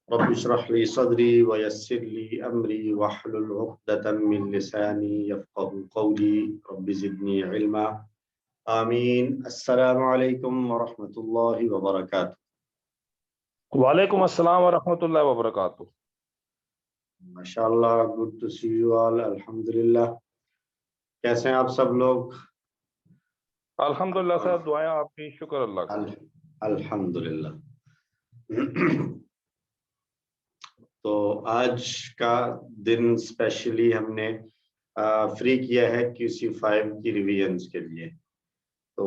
رب اشرح لي صدري ويسر لي أمري واحلل عقدة من لساني يفقهوا قولي رب زدني علما آمین۔ السلام علیکم ورحمۃ اللہ وبرکاتہ۔ وعلیکم السلام ورحمۃ اللہ وبرکاتہ۔ ماشاء اللہ، good to see you all. الحمدللہ، کیسے ہیں آپ سب لوگ؟ الحمدللہ صاحب، دعائیں آپ کی، شکر اللہ کا۔ الحمدللہ۔ تو آج کا دن اسپیشلی ہم نے فری کیا ہے QC5 کی ریویژنز کے لیے۔ تو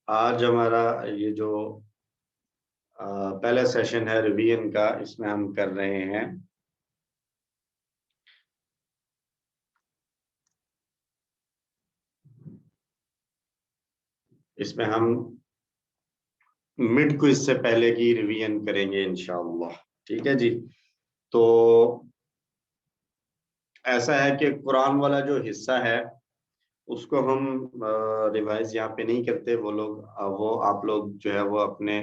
آج ہمارا یہ جو پہلا سیشن ہے ریویژن کا، اس میں ہم کر رہے ہیں ہم مڈ کوئز سے پہلے کی ریویژن کریں گے انشاءاللہ، ٹھیک ہے جی۔ تو ایسا ہے کہ قرآن والا جو حصہ ہے اس کو ہم ریوائز یہاں پہ نہیں کرتے، وہ آپ لوگ جو ہے وہ اپنے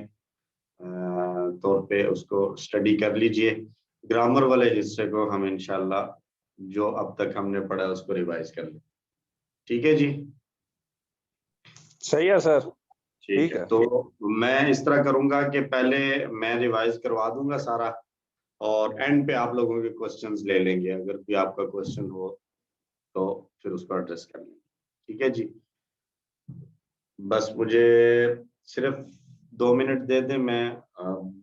طور پہ اس کو اسٹڈی کر لیجئے۔ گرامر والے حصے کو ہم انشاءاللہ جو اب تک ہم نے پڑھا اس کو ریوائز کر لیں، ٹھیک ہے جی؟ صحیح ہے سر، ٹھیک ہے۔ تو میں اس طرح کروں گا کہ پہلے میں ریوائز کروا دوں گا سارا، اور اینڈ پہ آپ لوگوں کے کوسچنز لے لیں گے۔ اگر کوئی آپ کا کوسچن ہو تو پھر اس کو ایڈریس کر لیں گے، ٹھیک ہے جی؟ بس مجھے صرف 2 منٹ دے دیں، میں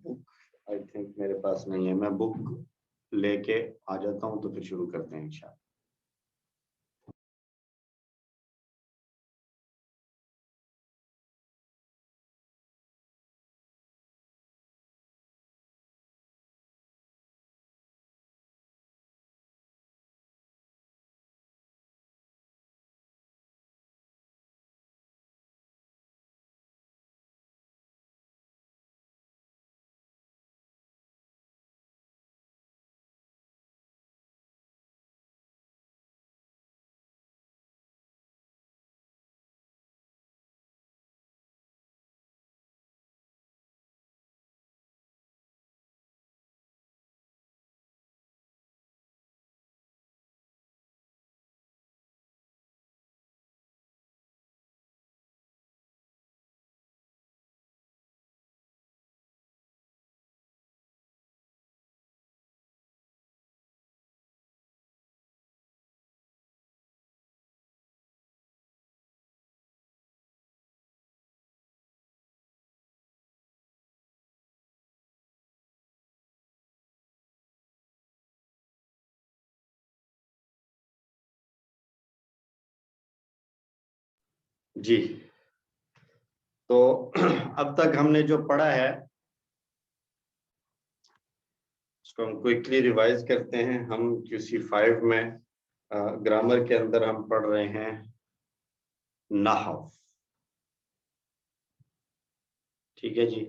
بک آئی تھنک میرے پاس نہیں ہے، میں بک لے کے آ جاتا ہوں تو پھر شروع کرتے ہیں انشاءاللہ۔ جی، تو اب تک ہم نے جو پڑھا ہے اس کو ہم کوئکلی ریوائز کرتے ہیں۔ ہم QC5 میں گرامر کے اندر ہم پڑھ رہے ہیں نحو، ٹھیک ہے جی؟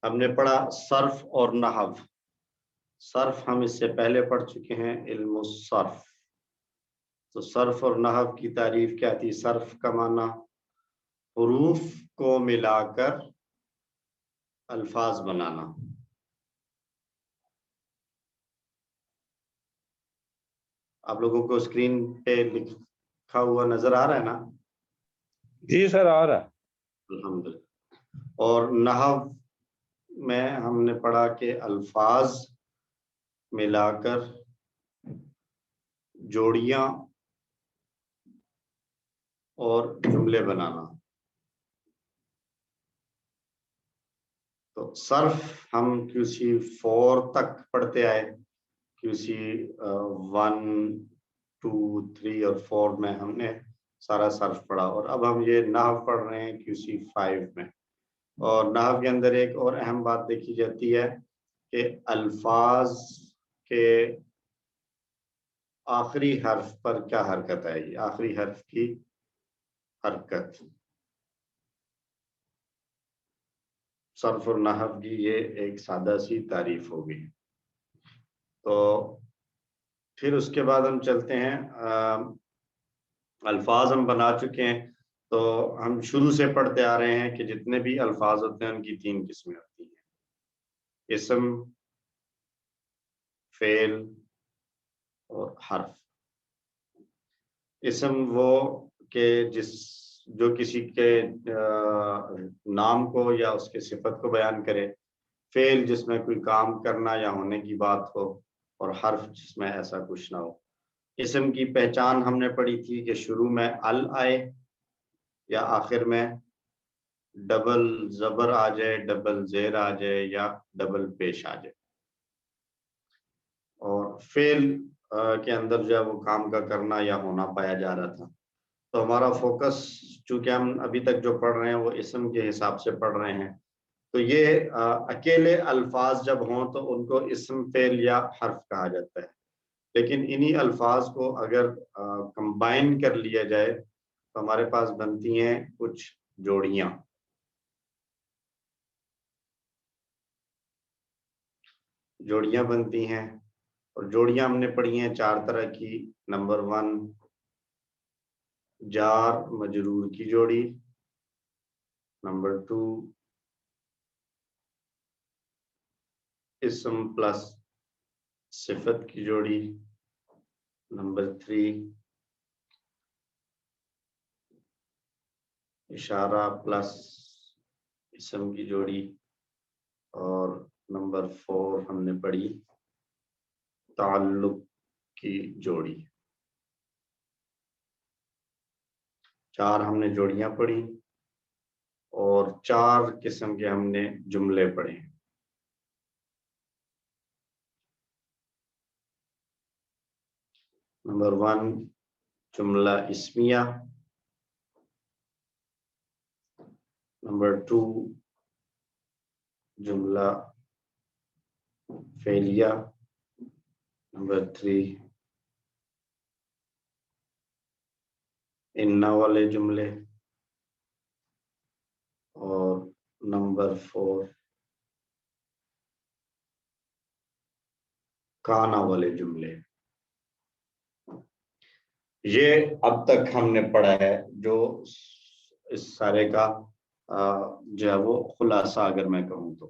ہم نے پڑھا صرف اور نحو۔ صرف ہم اس سے پہلے پڑھ چکے ہیں، علم الصرف۔ تو صرف اور نحو کی تعریف کیا تھی؟ صرف کا معنی حروف کو ملا کر الفاظ بنانا۔ آپ لوگوں کو اسکرین پہ لکھا ہوا نظر آ رہا ہے نا؟ جی سر، آ رہا ہے۔ الحمدللہ۔ اور نحو میں ہم نے پڑھا کہ الفاظ ملا کر جوڑیاں اور جملے بنانا۔ تو صرف ہم QC4 تک پڑھتے آئے، QC1 2 3 اور 4 میں ہم نے سارا صرف پڑھا، اور اب ہم یہ نحو پڑھ رہے ہیں QC5 میں۔ اور نحو کے اندر ایک اور اہم بات دیکھی جاتی ہے کہ الفاظ کے آخری حرف پر کیا حرکت آئے گی، آخری حرف کی حرکت۔ صرف اور نحو کی یہ ایک سادہ سی تعریف ہوگی۔ تو پھر اس کے بعد ہم چلتے ہیں، الفاظ ہم بنا چکے ہیں، تو ہم شروع سے پڑھتے آ رہے ہیں کہ جتنے بھی الفاظ ہوتے ہیں ان کی 3 قسمیں ہوتی ہیں: اسم، فعل اور حرف۔ اسم وہ کہ جو کسی کے نام کو یا اس کے صفت کو بیان کرے، فعل جس میں کوئی کام کرنا یا ہونے کی بات ہو، اور حرف جس میں ایسا کچھ نہ ہو۔ اسم کی پہچان ہم نے پڑھی تھی کہ شروع میں ال آئے یا آخر میں ڈبل زبر آ جائے، ڈبل زیر آ جائے یا ڈبل پیش آ جائے۔ اور فعل کے اندر جو ہے وہ کام کا کرنا یا ہونا پایا جا رہا تھا۔ تو ہمارا فوکس چونکہ ہم ابھی تک جو پڑھ رہے ہیں وہ اسم کے حساب سے پڑھ رہے ہیں، تو یہ اکیلے الفاظ جب ہوں تو ان کو اسم، فعل یا حرف کہا جاتا ہے۔ لیکن انہی الفاظ کو اگر کمبائن کر لیا جائے تو ہمارے پاس بنتی ہیں کچھ جوڑیاں۔ جوڑیاں بنتی ہیں، اور جوڑیاں ہم نے پڑھی ہیں 4 طرح کی۔ نمبر 1 جار مجرور کی جوڑی، نمبر 2 اسم پلس صفت کی جوڑی، نمبر 3 اشارہ پلس اسم کی جوڑی، اور نمبر 4 ہم نے پڑھی تعلق کی جوڑی۔ 4 ہم نے جوڑیاں پڑھی اور 4 قسم کے ہم نے جملے پڑھے۔ نمبر 1 جملہ اسمیہ، نمبر 2 جملہ فعلیہ، نمبر 3 ان والے جملے، اور نمبر 4 کانا والے جملے۔ یہ اب تک ہم نے پڑھا ہے جو اس سارے کا جو ہے وہ خلاصہ اگر میں کہوں تو۔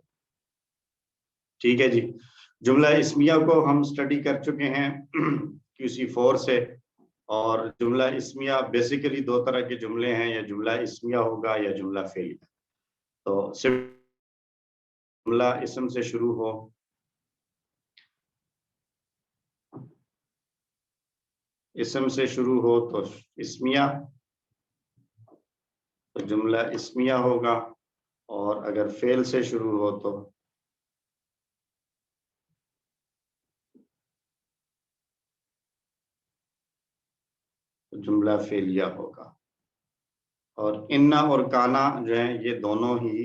ٹھیک ہے جی، جملہ اسمیہ کو ہم سٹڈی کر چکے ہیں QC4 سے، اور جملہ اسمیہ بیسیکلی 2 طرح کے جملے ہیں، یا جملہ اسمیہ ہوگا یا جملہ فعلیہ۔ تو صرف جملہ اسم سے شروع ہو، اسم سے شروع ہو تو اسمیہ، تو جملہ اسمیہ ہوگا، اور اگر فعل سے شروع ہو تو جملہ فعلیہ ہوگا۔ اور انا اور کانا جو ہیں یہ دونوں ہی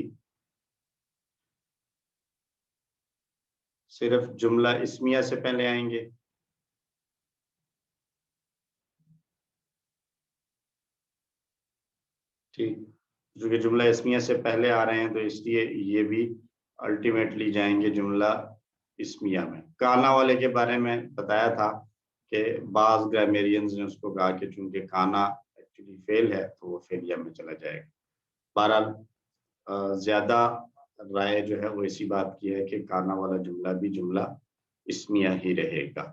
صرف جملہ اسمیہ سے پہلے آئیں گے، ٹھیک، جو کہ جملہ اسمیہ سے پہلے آ رہے ہیں تو اس لیے یہ بھی الٹیمیٹلی جائیں گے جملہ اسمیہ میں۔ کانا والے کے بارے میں بتایا تھا کہ بعض گرامیرینز نے اس کو کہا کہ چونکہ کانا ایکچولی فعل ہے تو وہ فعلیہ میں چلا جائے گا۔ بہرحال زیادہ رائے جو ہے وہ اسی بات کی ہے کہ کانا والا جملہ بھی جملہ اسمیہ ہی رہے گا۔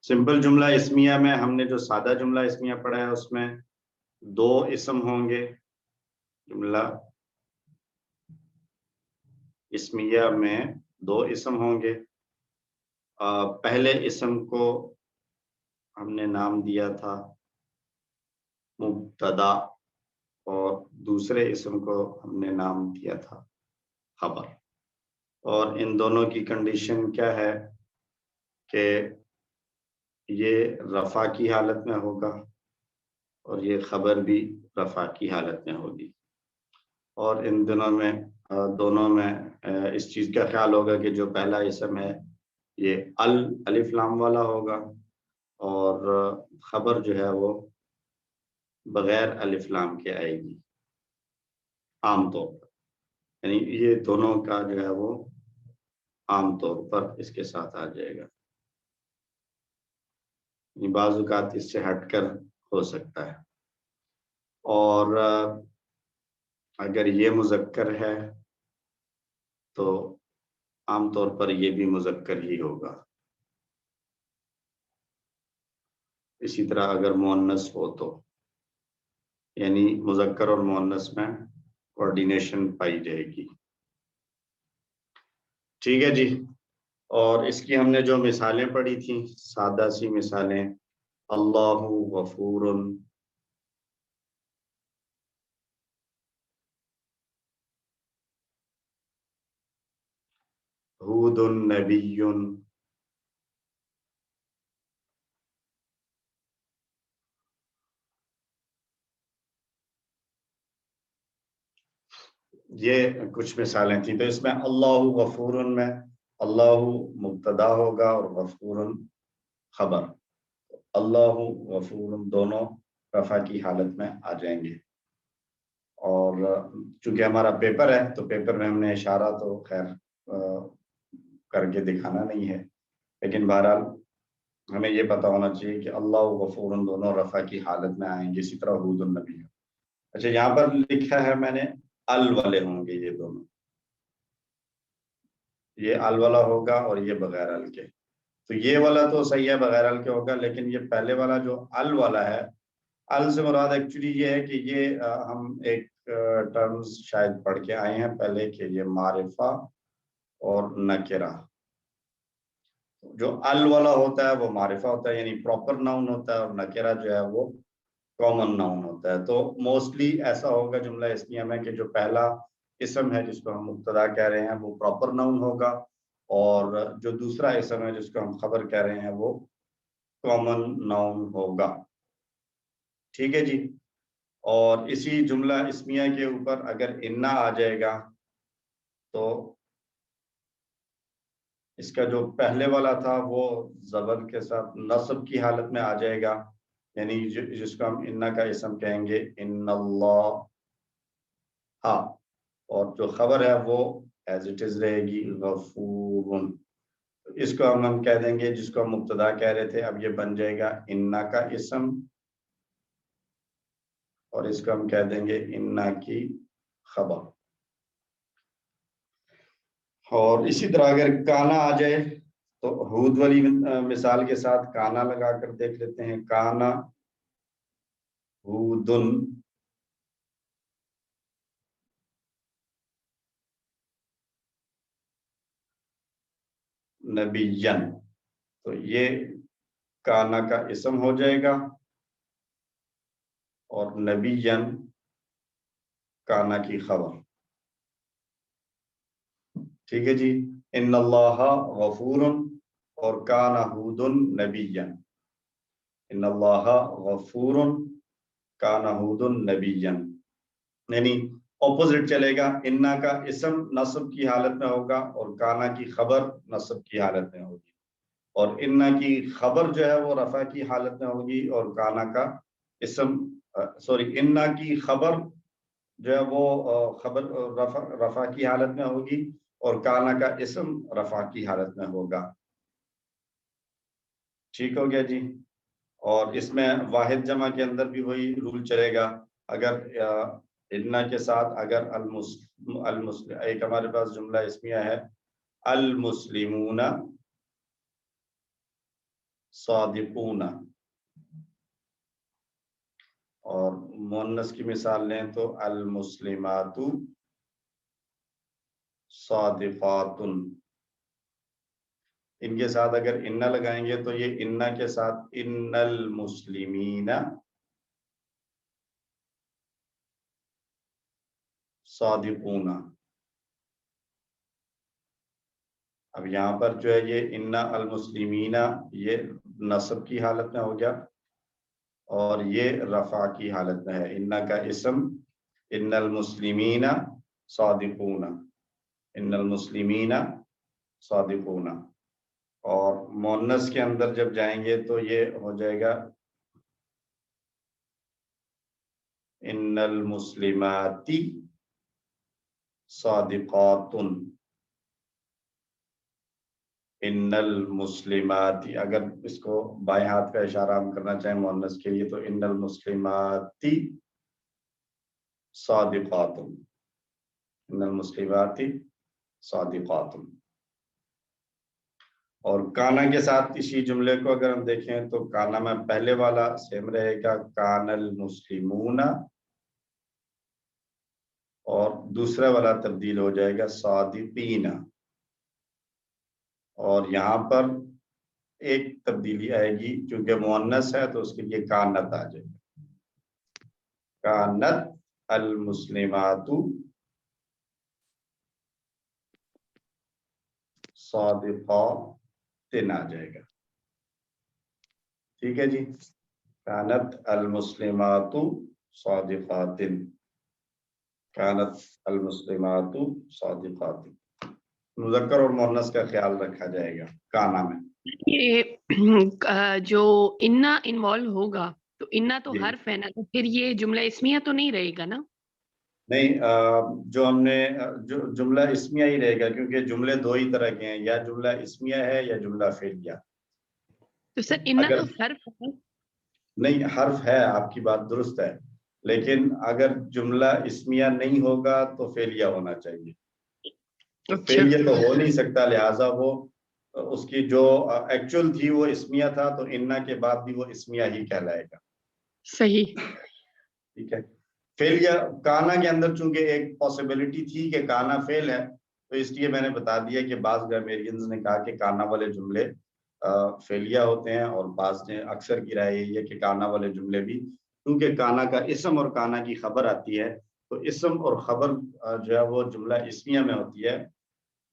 سمپل جملہ اسمیہ میں ہم نے جو سادہ جملہ اسمیہ پڑھا ہے اس میں 2 اسم ہوں گے۔ جملہ اسمیہ میں 2 اسم ہوں گے۔ پہلے اسم کو ہم نے نام دیا تھا مبتدا، اور دوسرے اسم کو ہم نے نام دیا تھا خبر۔ اور ان دونوں کی کنڈیشن کیا ہے کہ یہ رفع کی حالت میں ہوگا اور یہ خبر بھی رفع کی حالت میں ہوگی۔ اور ان دونوں میں اس چیز کا خیال ہوگا کہ جو پہلا اسم ہے یہ الف لام والا ہوگا، اور خبر جو ہے وہ بغیر الف لام کے آئے گی عام طور پر، یعنی یہ دونوں کا جو ہے وہ عام طور پر اس کے ساتھ آ جائے گا، یعنی بعض اوقات اس سے ہٹ کر ہو سکتا ہے۔ اور اگر یہ مذکر ہے تو عام طور پر یہ بھی مذکر ہی ہوگا. اسی طرح اگر مؤنث ہو تو یعنی مذکر اور مؤنث میں کوآرڈینیشن پائی جائے گی. ٹھیک ہے جی. اور اس کی ہم نے جو مثالیں پڑھی تھیں سادہ سی مثالیں، اللہ غفور، ہود نبی، یہ کچھ مثالیں تھیں. تو اس میں اللہ غفور میں اللہ مبتدا ہوگا اور غفور خبر. اللہ غفور دونوں رفع کی حالت میں آ جائیں گے. اور چونکہ ہمارا پیپر ہے تو پیپر میں ہم نے اشارہ تو خیر کر کے دکھانا نہیں ہے، لیکن بہرحال ہمیں یہ پتہ ہونا چاہیے کہ اللہ غفور دونوں رفع کی حالت میں آئیں گے. اسی طرح ہود النبی. اچھا یہاں پر لکھا ہے میں نے ال والے ہوں گے، یہ دونوں، یہ ال والا ہوگا اور یہ بغیر ال کے. تو یہ والا تو صحیح ہے بغیر ال کے ہوگا، لیکن یہ پہلے والا جو ال والا ہے، ال سے مراد ایکچولی یہ ہے کہ یہ ہم ایک ٹرمز شاید پڑھ کے آئے ہیں پہلے کہ یہ معرفہ اور نکرہ. جو ال والا ہوتا ہے وہ معرفہ ہوتا ہے یعنی پراپر ناؤن ہوتا ہے، اور نکرہ جو ہے وہ کامن ناؤن ہوتا ہے. تو موسٹلی ایسا ہوگا جملہ اسمیہ میں کہ جو پہلا اسم ہے جس کو ہم مبتدا کہہ رہے ہیں وہ پراپر ناؤن ہوگا، اور جو دوسرا اسم ہے جس کو ہم خبر کہہ رہے ہیں وہ کامن ناؤن ہوگا. ٹھیک ہے جی. اور اسی جملہ اسمیہ کے اوپر اگر انا آ جائے گا تو اس کا جو پہلے والا تھا وہ زبر کے ساتھ نصب کی حالت میں آ جائے گا، یعنی جس کو ہم انا کا اسم کہیں گے ان اللہ. ہاں، اور جو خبر ہے وہ ایز اٹ از رہے گی غفور. اس کو ہم کہہ دیں گے، جس کو ہم مبتدا کہہ رہے تھے اب یہ بن جائے گا انا کا اسم، اور اس کو ہم کہہ دیں گے انا کی خبر. اور اسی طرح اگر کانا آ جائے تو ہود والی مثال کے ساتھ کانا لگا کر دیکھ لیتے ہیں. کانا ہودن نبیًا، تو یہ کانا کا اسم ہو جائے گا اور نبیًا کانا کی خبر. ٹھیک ہے جی. ان اللہ غفور اور کانا ہود نبیًا. ان اللہ غفور کانا ہود نبیًا، یعنی اپوزٹ چلے گا. انا کا اسم نصب کی حالت میں ہوگا اور کانا کی خبر نصب کی حالت میں ہوگی، اور انا کی خبر جو ہے وہ رفع کی حالت میں ہوگی، اور کانا کا اسم انا کی خبر جو ہے وہ خبر رفع کی حالت میں ہوگی اور کانا کا اسم رفع کی حالت میں ہوگا. ٹھیک ہو گیا جی. اور اس میں واحد جمع کے اندر بھی وہی رول چلے گا. اگر انا کے ساتھ اگر ایک ہمارے پاس جملہ اسمیہ ہے المسلمون صادقون، اور مؤنث کی مثال لیں تو المسلمات صادقات. ان کے ساتھ اگر انا لگائیں گے تو یہ انا کے ساتھ ان المسلمین صادقون. اب یہاں پر جو ہے یہ انا المسلمین یہ نصب کی حالت میں ہو گیا اور یہ رفع کی حالت میں ہے. انا کا اسم ان المسلمین صادقون، ان المسلمین صادقون. اور مؤنث کے اندر جب جائیں گے تو یہ ہو جائے گا ان المسلمات صادقات. ان المسلمات، اگر اس کو بائیں ہاتھ کا اشارہ ہم کرنا چاہیں مؤنث کے لیے تو ان المسلمات صادقات، ان المسلمات صادقات. اور کانا کے ساتھ اسی جملے کو اگر ہم دیکھیں تو کانا میں پہلے والا سیم رہے گا کان المسلمون، اور دوسرا والا تبدیل ہو جائے گا صادقین، اور یہاں پر ایک تبدیلی آئے گی کیونکہ مؤنث ہے تو اس کے لیے کانت آ جائے گا، کانت المسلمات صادقات آ جائے گا، ٹھیک ہے جی، کانت المسلمات صادقات، کانت المسلمات صادقات، مذکر اور مؤنث کا خیال رکھا جائے گا کانا میں۔ یہ جو انا انوالو ہوگا تو انا تو جی حرف ہے نا، تو پھر یہ جملہ اسمیہ تو نہیں رہے گا نا؟ نہیں، جو ہم نے جو جملہ اسمیہ ہی رہے گا کیونکہ جملے دو ہی طرح کے ہیں، یا جملہ اسمیہ ہے یا جملہ فعلیہ۔ تو سر انا اگر تو حرف ہے۔ نہیں، حرف ہے، آپ کی بات درست ہے، لیکن اگر جملہ اسمیہ نہیں ہوگا تو فعلیہ ہونا چاہیے، تو اچھا فعلیہ تو ہو نہیں سکتا، لہٰذا وہ اس کی جو ایکچوئل تھی وہ اسمیہ تھا، تو انا کے بعد بھی وہ اسمیہ ہی کہلائے گا، صحیح۔ ٹھیک ہے۔ فعلیہ کانا کے اندر چونکہ ایک پاسبلٹی تھی کہ کانا فعل ہے، تو اس لیے میں نے بتا دیا کہ بعض گرامرینز نے کہا کہ کانا والے جملے فعلیہ ہوتے ہیں، اور بعض نے اکثر کی رائے یہی ہے کہ کانا والے جملے بھی، کیونکہ کانا کا اسم اور کانا کی خبر آتی ہے، تو اسم اور خبر جو ہے وہ جملہ اسمیہ میں ہوتی ہے،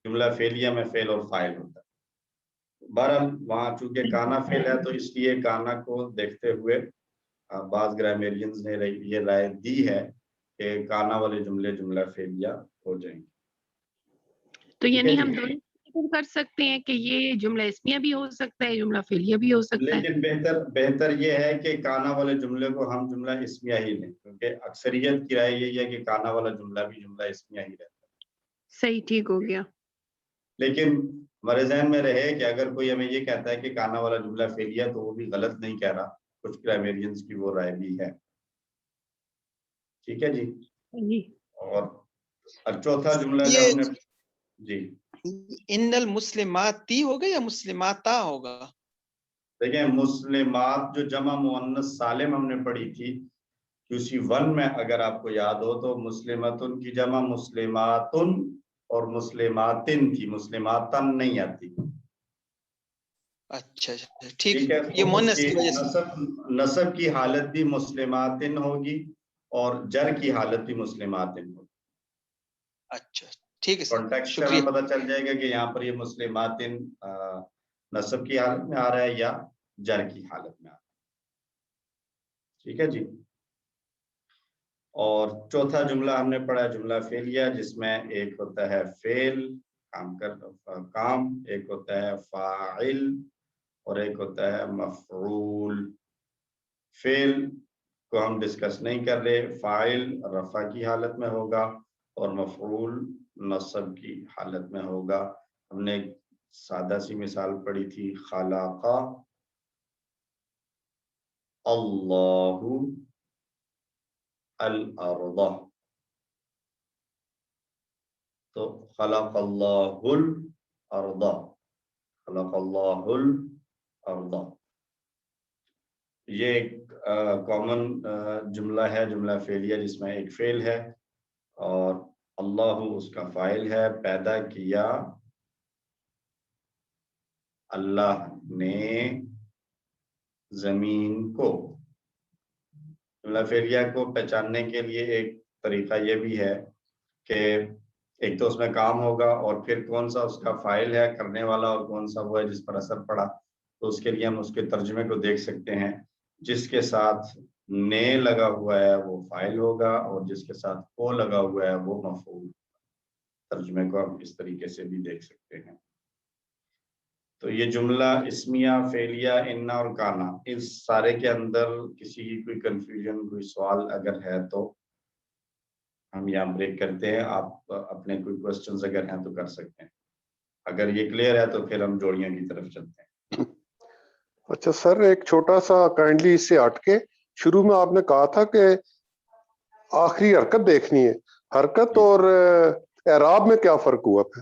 جملہ فعلیہ میں فعل اور فاعل ہوتا ہے۔ بہرحال وہاں چونکہ کانا فعل ہے تو اس لیے کانا کو دیکھتے ہوئے بعض گرامرینز نے یہ رائے دی ہے کہ کانا والے جملے جملہ فعلیہ ہو جائیں گے۔ تو یعنی ہم دونوں کر سکتے ہیں کہ یہ جملہ اسمیہ بھی ہو سکتا ہے، جملہ فعلیہ بھی ہو سکتا ہے، لیکن بہتر یہ ہے کہ کانا والے جملے کو ہم جملہ اسمیہ ہی لیں، کیونکہ اکثریت کی رائے یہی ہے کہ کانا والا جملہ بھی جملہ اسمیہ ہی رہتا ہے۔ صحیح، ٹھیک ہو گیا۔ لیکن ہمارے ذہن میں رہے کہ اگر کوئی ہمیں یہ کہتا ہے کہ کانا والا جملہ فعلیہ ہے تو وہ بھی غلط نہیں کہہ رہا، کچھ گرامرینز کی وہ رائے بھی ہے، ٹھیک ہے جی۔ اور چوتھا جملہ جو ہم نے جی ان المسلماتی ہوگا یا مسلماتا ہوگا؟ دیکھیں، مسلمات جو جمع مؤنث سالم ہم نے پڑھی تھی QC1 میں، اگر آپ کو یاد ہو تو مسلمتن کی جمع مسلماتن اور مسلماتن تھی، مسلماتن نہیں آتی، اچھا ٹھیک ہے۔ یہ مؤنث کی وجہ سے نصب کی حالت بھی مسلماتن ہوگی اور جر کی حالت بھی مسلماتن ہوگی۔ اچھا ٹھیک ہے سر، کانٹیکسٹ سے شکریہ۔ ہمیں پتہ چل جائے گا کہ یہاں پر یہ مسلماتن نصب کی حالت میں آ رہا ہے یا جر کی حالت میں آ رہا ہے، ٹھیک ہے جی۔ اور چوتھا جملہ ہم نے پڑھا جملہ فعلیہ، جس میں ایک ہوتا ہے فعل کام، ایک ہوتا ہے فاعل اور ایک ہوتا ہے مفعول۔ فعل کو ہم ڈسکس نہیں کر رہے، فاعل رفع کی حالت میں ہوگا اور مفعول نصب کی حالت میں ہوگا۔ ہم نے ایک سادہ سی مثال پڑھی تھی، خلق اللہ الارض، تو خلق اللہ الارض، خلق اللہ الارض، یہ ایک کامن جملہ ہے، جملہ فعلیہ جس میں ایک فعل ہے اور اللہ اس کا فاعل ہے۔ پیدا کیا اللہ نے زمین کو۔ جملہ فعلیہ کو پہچاننے کے لیے ایک طریقہ یہ بھی ہے کہ ایک تو اس میں کام ہوگا اور پھر کون سا اس کا فاعل ہے کرنے والا اور کون سا وہ ہے جس پر اثر پڑا، تو اس کے لیے ہم اس کے ترجمے کو دیکھ سکتے ہیں۔ جس کے ساتھ نے لگا ہوا ہے وہ فاعل ہوگا اور جس کے ساتھ کو لگا ہوا ہے وہ مفعول۔ ترجمے کو ہم اس طریقے سے بھی دیکھ سکتے ہیں۔ تو یہ جملہ اسمیہ، فعلیہ، انا اور کانا، اس سارے کے اندر کسی کی کوئی کنفیوژن، کوئی سوال اگر ہے تو ہم یہاں بریک کرتے ہیں، آپ اپنے کوئی کوسچنز اگر ہیں تو کر سکتے ہیں، اگر یہ کلیئر ہے تو پھر ہم جوڑیاں کی طرف چلتے ہیں۔ اچھا سر، ایک چھوٹا سا کائنڈلی اس سے ہٹ کے، شروع میں آپ نے کہا تھا کہ آخری حرکت دیکھنی ہے، حرکت اور اعراب میں کیا فرق ہوا پھر؟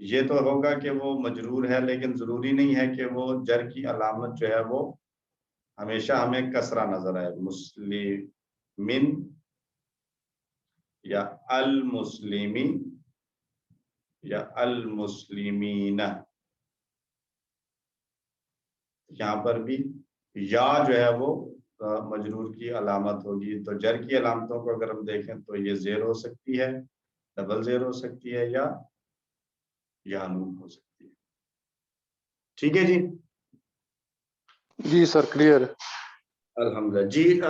یہ تو ہوگا کہ وہ مجرور ہے، لیکن ضروری نہیں ہے کہ وہ جر کی علامت جو ہے وہ ہمیشہ ہمیں کسرہ نظر آئے. مسلمین یا المسلمی یا المسلمین، یہاں پر بھی یا جو ہے وہ مجرور کی علامت ہوگی. تو جر کی علامتوں کو اگر ہم دیکھیں تو یہ زیر ہو سکتی ہے، ڈبل زیر ہو سکتی ہے، یا نون ہو سکتی ہے. ٹھیک ہے جی. جی سر کلیئر ہے. الحمدللہ. جی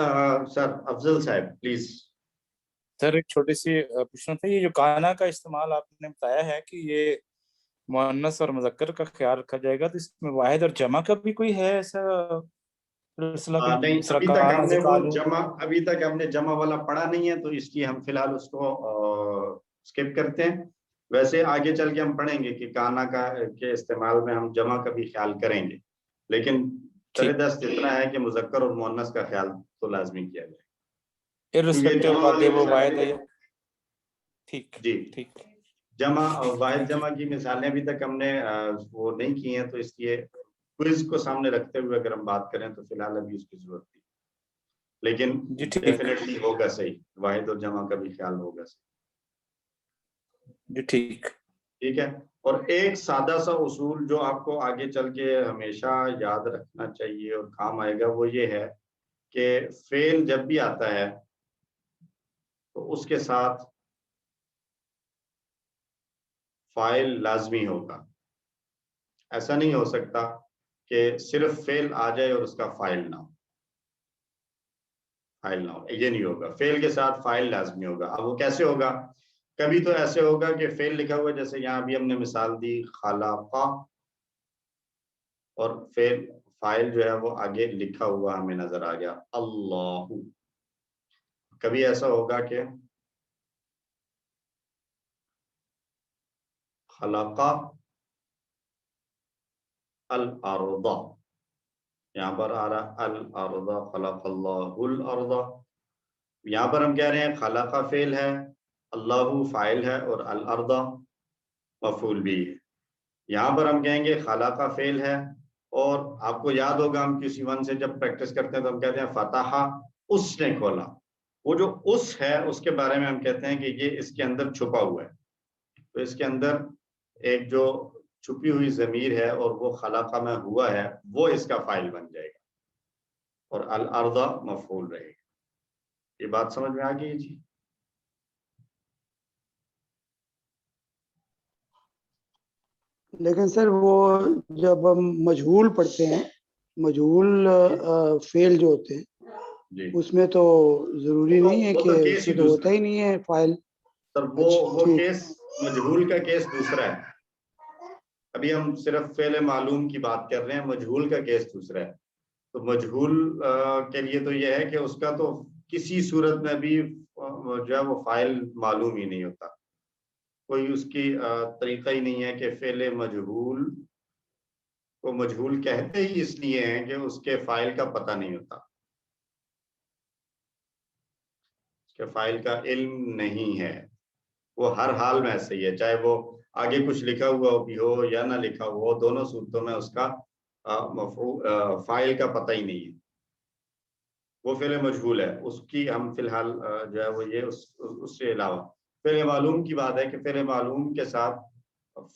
سر افضل صاحب پلیز. سر ایک چھوٹی سی پوچھنا تھا، یہ جو کانا کا استعمال آپ نے بتایا ہے کہ یہ مؤنث اور مذکر کا خیال رکھا جائے گا، تو اس میں واحد اور جمع کا بھی کوئی ہے ایسا سلسلہ؟ نہیں، ابھی تک ہم نے وہ ابھی تک ہم نے جمع والا پڑھا نہیں ہے، تو اس لیے ہم فی الحال اس کو اسکپ کرتے ہیں. ویسے آگے چل کے ہم پڑھیں گے کہ کانا کا کے استعمال میں ہم جمع کا بھی خیال کریں گے، لیکن سر دست اتنا ہے کہ مذکر اور مؤنث کا خیال تو لازمی کیا جائے. ٹھیک جی ٹھیک. جمع واحد جمع کی مثالیں ابھی تک ہم نے وہ نہیں کی ہیں، تو اس لیے کوئز کو سامنے رکھتے ہوئے اگر ہم بات کریں تو فی الحال ابھی اس کی ضرورت نہیں، لیکن ڈیفینیٹلی ہوگا صحیح، واحد اور جمع کا بھی خیال ہوگا صحیح. جی ٹھیک ہے. اور ایک سادہ سا اصول جو آپ کو آگے چل کے ہمیشہ یاد رکھنا چاہیے اور کام آئے گا، وہ یہ ہے کہ فعل جب بھی آتا ہے تو اس کے ساتھ فاعل لازمی ہوگا. ایسا نہیں ہو سکتا کہ صرف فعل آ جائے اور اس کا فاعل نہ ہو. یہ نہیں ہوگا. فعل کے ساتھ فاعل لازمی ہوگا. اب وہ کیسے ہوگا؟ کبھی تو ایسے ہوگا کہ فعل لکھا ہوا ہے، جیسے یہاں بھی ہم نے مثال دی خلقا، اور فاعل جو ہے وہ آگے لکھا ہوا ہمیں نظر آ گیا اللہ. کبھی ایسا ہوگا کہ خلقا الارض، یہاں پر آ رہا الارض، خلق اللہ الارض. یہاں پر ہم کہہ رہے ہیں خلقہ فعل ہے، اللہ فاعل ہے، اور الارض مفعول بھی ہے. یہاں پر ہم کہیں گے خلقہ فعل ہے، اور آپ کو یاد ہوگا ہم کسی ون سے جب پریکٹس کرتے ہیں تو ہم کہتے ہیں فتح، اس نے کھولا. وہ جو اس ہے اس کے بارے میں ہم کہتے ہیں کہ یہ اس کے اندر چھپا ہوا ہے. تو اس کے اندر ایک جو چھپی ہوئی ضمیر ہے اور وہ خلقہ میں ہوا ہے، وہ اس کا فاعل بن جائے گا، اور الارض مفعول رہے گا. یہ بات سمجھ میں آ گئی جی؟ لیکن سر وہ جب ہم مجہول پڑھتے ہیں، مجہول فعل جو ہوتے ہیں جی اس میں تو ضروری نہیں ہے کہ اس میں تو ہوتا ہی نہیں ہے فاعل. سر وہ کیس مجہول کا کیس دوسرا ہے. ابھی ہم صرف فعل معلوم کی بات کر رہے ہیں، مجہول کا کیس دوسرا ہے. تو مجہول کے لیے تو یہ ہے کہ اس کا تو کسی صورت میں بھی جو ہے وہ فاعل معلوم ہی نہیں ہوتا. کوئی اس کی طریقہ ہی نہیں ہے کہ فعل مجہول کو مجہول کہتے ہی اس لیے ہیں کہ اس کے فاعل کا پتہ نہیں ہوتا، اس کے فاعل کا علم نہیں ہے. وہ ہر حال میں ایسے ہی ہے، چاہے وہ آگے کچھ لکھا ہوا بھی ہو یا نہ لکھا ہوا ہو، دونوں صورتوں میں اس کا فاعل کا پتہ ہی نہیں ہے. وہ فعل مجہول ہے. اس کی ہم فی الحال جو ہے وہ یہ اس سے علاوہ فعل معلوم کی بات ہے کہ فعل معلوم کے ساتھ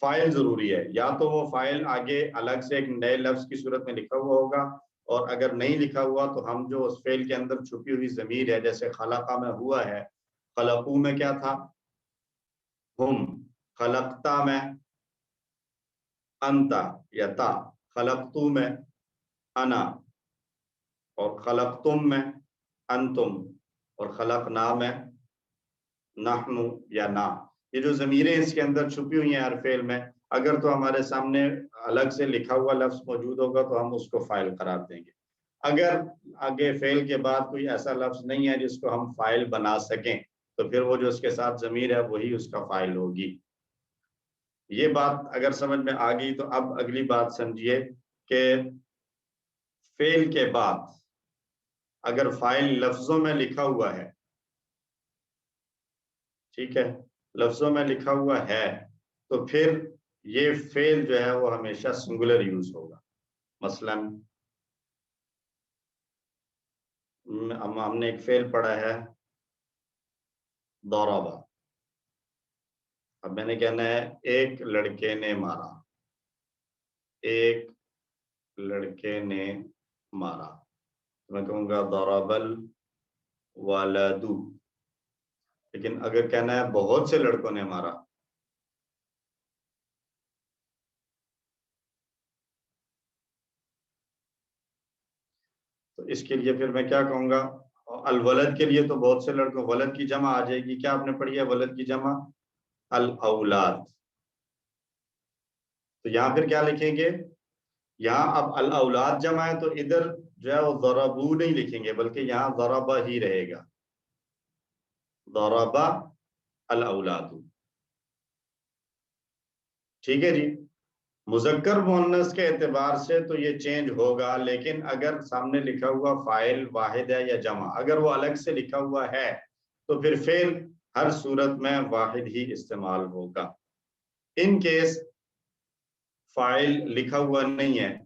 فاعل ضروری ہے. یا تو وہ فاعل آگے الگ سے ایک نئے لفظ کی صورت میں لکھا ہوا ہوگا، اور اگر نہیں لکھا ہوا تو ہم جو اس فعل کے اندر چھپی ہوئی ضمیر ہے، جیسے خلقہ میں ہوا ہے، خلقو میں کیا تھا؟ ہم. خلقتا میں انتا یا تا، خلقتو میں انا، اور خلقتم میں انتم، اور خلقنا میں نحن یا نا. یہ جو ضمیریں اس کے اندر چھپی ہوئی ہیں ہر فعل میں، اگر تو ہمارے سامنے الگ سے لکھا ہوا لفظ موجود ہوگا تو ہم اس کو فاعل قرار دیں گے. اگر آگے فعل کے بعد کوئی ایسا لفظ نہیں ہے جس کو ہم فاعل بنا سکیں تو پھر وہ جو اس کے ساتھ ضمیر ہے وہی اس کا فاعل ہوگی. یہ بات اگر سمجھ میں آ گئی تو اب اگلی بات سمجھیے کہ فعل کے بعد اگر فاعل لفظوں میں لکھا ہوا ہے، ٹھیک ہے، لفظوں میں لکھا ہوا ہے، تو پھر یہ فعل جو ہے وہ ہمیشہ سنگولر یوز ہوگا. مثلا ہم نے ایک فعل پڑھا ہے ضربا. اب میں نے کہنا ہے ایک لڑکے نے مارا, ایک لڑکے نے مارا. میں کہوں گا ضرب الولد. لیکن اگر کہنا ہے بہت سے لڑکوں نے مارا, تو اس کے لیے پھر میں کیا کہوں گا, الولد کے لیے تو بہت سے لڑکوں, ولد کی جمع آ جائے گی. کیا آپ نے پڑھی ہے ولد کی جمع؟ الاولاد. تو یہاں پھر کیا لکھیں گے, یہاں اب الاولاد جمع ہے تو ادھر جو ہے وہ ضربو نہیں لکھیں گے, بلکہ یہاں ضربہ ہی رہے گا. ضربہ الاولاد. ٹھیک ہے جی. مذکر مؤنث کے اعتبار سے تو یہ چینج ہوگا, لیکن اگر سامنے لکھا ہوا فاعل واحد ہے یا جمع, اگر وہ الگ سے لکھا ہوا ہے تو پھر فعل ہر صورت میں واحد ہی استعمال ہوگا. ان کیس فاعل لکھا ہوا نہیں ہے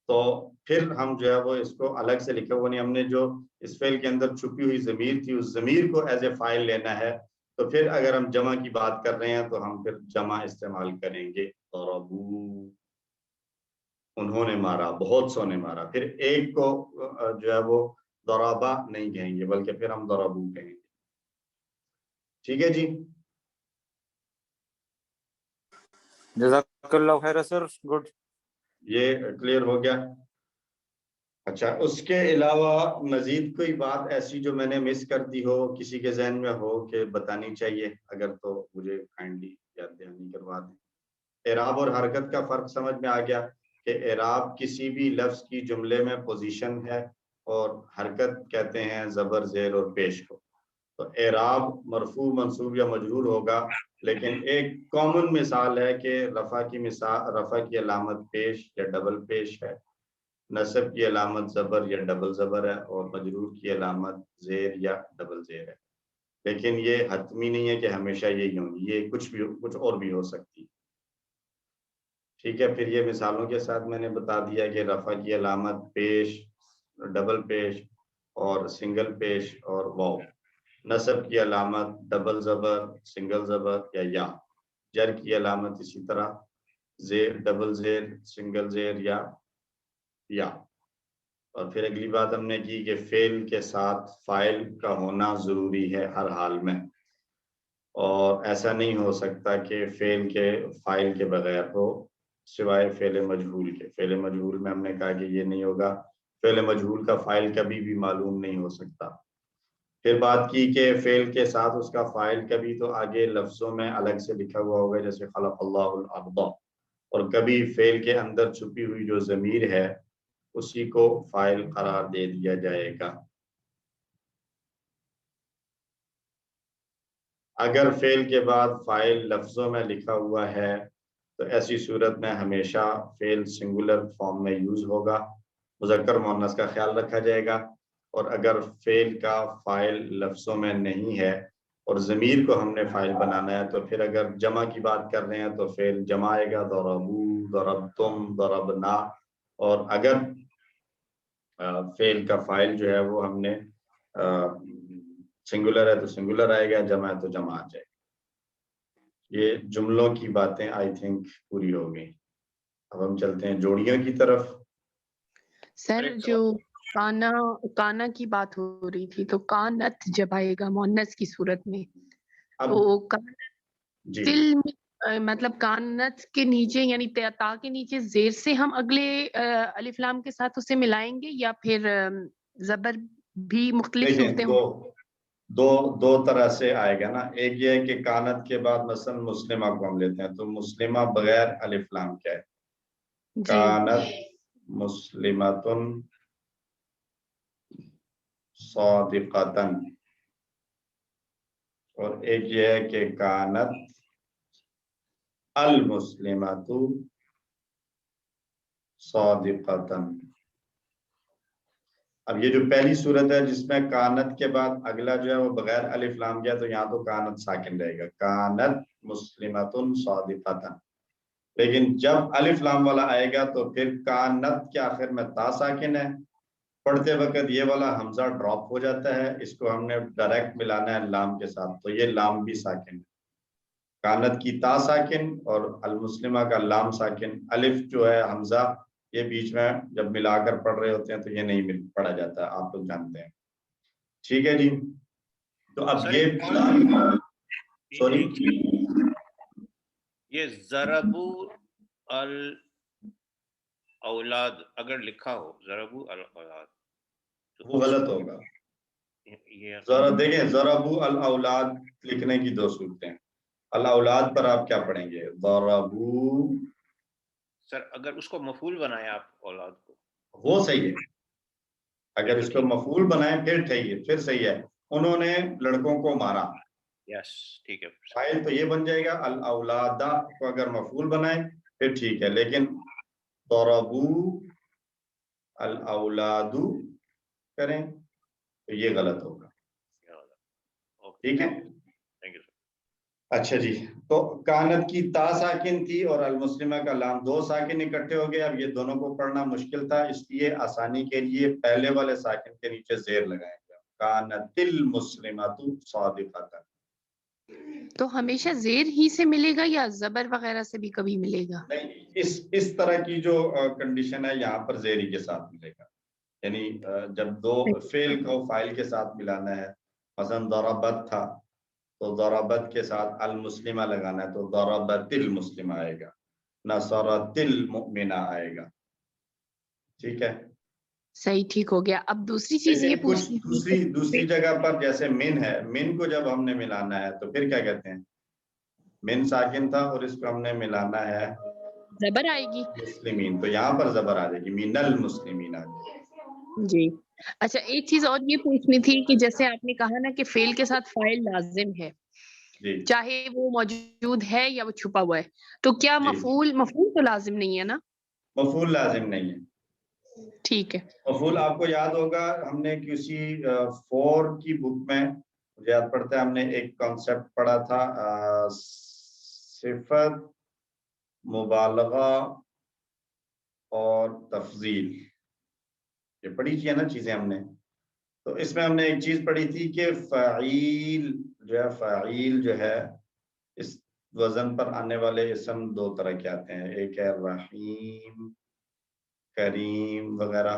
تو پھر ہم جو ہے وہ اس کو الگ سے لکھا ہوا نہیں, ہم نے جو اس فعل کے اندر چھپی ہوئی ضمیر تھی اس ضمیر کو ایز اے فاعل لینا ہے, تو پھر اگر ہم جمع کی بات کر رہے ہیں تو ہم پھر جمع استعمال کریں گے. ضربو, انہوں نے مارا, بہت سو نے مارا. پھر ایک کو جو ہے وہ ضربا نہیں کہیں گے, بلکہ پھر ہم ضربو کہیں گے. ٹھیک ہے جی. جزاک اللہ خیر سر, گڈ. یہ کلیئر ہو گیا. اچھا, اس کے علاوہ مزید کوئی بات ایسی جو میں نے مس کر دی ہو, کسی کے ذہن میں ہو کہ بتانی چاہیے, اگر تو مجھے کائنڈلی یاد دہانی کروا دیں. اعراب اور حرکت کا فرق سمجھ میں آ گیا کہ اعراب کسی بھی لفظ کی جملے میں پوزیشن ہے, اور حرکت کہتے ہیں زبر زیر اور پیش کو. تو اعراب مرفوع منصوب یا مجرور ہوگا, لیکن ایک کامن مثال ہے کہ رفع کی علامت پیش یا ڈبل پیش ہے, نصب کی علامت زبر یا ڈبل زبر ہے, اور مجرور کی علامت زیر یا ڈبل زیر ہے. لیکن یہ حتمی نہیں ہے کہ ہمیشہ یہی ہوں گی, یہ کچھ اور بھی ہو سکتی. ٹھیک ہے. پھر یہ مثالوں کے ساتھ میں نے بتا دیا کہ رفع کی علامت پیش, ڈبل پیش اور سنگل پیش اور واو. نصب کی علامت ڈبل زبر, سنگل زبر یا. جر کی علامت اسی طرح زیر, ڈبل زیر, سنگل زیر یا. اور پھر اگلی بات ہم نے کی کہ فعل کے ساتھ فاعل کا ہونا ضروری ہے ہر حال میں, اور ایسا نہیں ہو سکتا کہ فعل کے فاعل کے بغیر ہو, سوائے فعل مجہول کے. فعل مجہول میں ہم نے کہا کہ یہ نہیں ہوگا, فعل مجہول کا فاعل کبھی بھی معلوم نہیں ہو سکتا. پھر بات کی کہ فعل کے ساتھ اس کا فاعل کبھی تو آگے لفظوں میں الگ سے لکھا ہوا ہوگا, جیسے خلق اللہ الارض, اور کبھی فعل کے اندر چھپی ہوئی جو ضمیر ہے اسی کو فاعل قرار دے دیا جائے گا. اگر فعل کے بعد فاعل لفظوں میں لکھا ہوا ہے تو ایسی صورت میں ہمیشہ فعل سنگولر فارم میں یوز ہوگا, مذکر مؤنث کا خیال رکھا جائے گا. اور اگر فعل کا فاعل لفظوں میں نہیں ہے اور ضمیر کو ہم نے فاعل بنانا ہے, تو پھر اگر جمع کی بات کر رہے ہیں تو فعل جمع آئے گا, ضربو, ضربتم, ضربنا. اور اگر فعل کا فاعل جو ہے وہ ہم نے سنگولر ہے تو سنگولر آئے گا, جمع ہے تو جمع آ جائے گا. یہ جملوں کی باتیں آئی تھنک پوری ہو گئی. اب ہم چلتے ہیں جوڑیوں کی طرف. سر جو کانا کی بات ہو رہی تھی, تو کانت جب آئے گا مؤنث کی صورت میں, تو جی مطلب کانت کے نیچے یعنی تا کے نیچے زیر سے ہم اگلے الف لام کے ساتھ اسے ملائیں گے, یا پھر زبر بھی مختلف صورتیں ہوں؟ دو طرح سے آئے گا نا. ایک یہ ہے کہ کانت کے بعد مثلا مسلمہ کو ہم لیتے ہیں, تو مسلمہ بغیر الف لام کیا ہے؟ کانت مسلمتن صادقتن. اور ایک یہ ہے کہ کانت المسلمۃ صادقتن. اب یہ جو پہلی صورت ہے جس میں کانت کے بعد اگلا جو ہے وہ بغیر الف لام گیا, تو یہاں تو کانت ساکن رہے گا, کانت مسلمۃ صادقتن. لیکن جب الف لام والا آئے گا تو پھر کانت کے آخر میں تا ساکن ہے، پڑھتے وقت یہ والا حمزہ ڈراپ ہو جاتا ہے، اس کو ہم نے ڈائریکٹ ملانا ہے لام کے ساتھ، تو یہ لام بھی ساکن ہے، کانت کی تا ساکن اور المسلمہ کا لام ساکن، الف جو ہے حمزہ یہ بیچ میں جب ملا کر پڑھ رہے ہوتے ہیں تو یہ نہیں پڑھا جاتا، آپ لوگ جانتے ہیں، ٹھیک ہے جی۔ تو اب یہ سوری یہ ضربو الاولاد اگر لکھا ہو ضربو الاولاد تو وہ غلط ہوگا، یہ ذرا دیکھیں ضربو الاولاد لکھنے کی دو صورتیں، الاولاد پر آپ کیا پڑھیں گے؟ ضربو، سر اگر اس کو مفعول بنائیں آپ اولاد کو وہ صحیح ہے، اگر اس کو مفعول بنائیں پھر پھر صحیح ہے، انہوں نے لڑکوں کو مارا، یس ٹھیک ہے، فاعل تو یہ بن جائے گا، الاولادہ کو اگر مفعول بنائیں پھر ٹھیک ہے، لیکن ضربو الاولادو کریں تو یہ غلط ہوگا، ٹھیک ہے۔ Thank you sir. اچھا جی، تو کانت کی تا ساکن تھی اور المسلمہ کا لام، دو ساکن اکٹھے ہو گئے، اب یہ دونوں کو پڑھنا مشکل تھا، اس لیے آسانی کے لیے پہلے والے ساکن کے نیچے زیر لگائیں گے، کانت المسلمۃ صادقۃ۔ تو ہمیشہ زیر ہی سے ملے گا یا زبر وغیرہ سے بھی کبھی ملے گا؟ نہیں، اس طرح کی جو کنڈیشن ہے یہاں پر زیری کے ساتھ ملے گا، یعنی جب دو فعل کو فاعل کے ساتھ ملانا ہے، مثلا ضربت تھا تو ضربت کے ساتھ المسلمہ لگانا ہے تو ضربت المسلمہ آئے گا، نصرت المؤمنہ آئے گا، ٹھیک ہے۔ صحیح، ٹھیک ہو گیا۔ اب دوسری چیز یہ کچھ پوچھنی دوسری جگہ پر جیسے من ہے، من کو جب ہم نے ملانا ہے تو پھر کیا کہتے ہیں؟ من ساکن تھا اور اس کو ہم نے ملانا ہے زبر آئے گی مسلمین، تو یہاں پر زبر آ جائے گی، من المسلمین آ جائے گی۔ جی۔ اچھا، ایک چیز اور یہ پوچھنی تھی کہ جیسے آپ نے کہا نا کہ فعل کے ساتھ فاعل لازم ہے، جی چاہے وہ موجود ہے یا وہ چھپا ہوا ہے، تو کیا جی، مفعول تو لازم نہیں ہے نا؟ مفعول لازم نہیں ہے، ٹھیک ہے۔ مفعول آپ کو یاد ہوگا ہم نے کسی 4 کی بک میں، مجھے یاد پڑتا ہے ہم نے ایک کانسیپٹ پڑھا تھا، صفت، مبالغہ اور تفضیل، یہ پڑھی تھی نا چیزیں ہم نے، تو اس میں ہم نے ایک چیز پڑھی تھی کہ فعیل جو ہے اس وزن پر آنے والے اسم 2 طرح کے آتے ہیں، ایک ہے رحیم، کریم وغیرہ،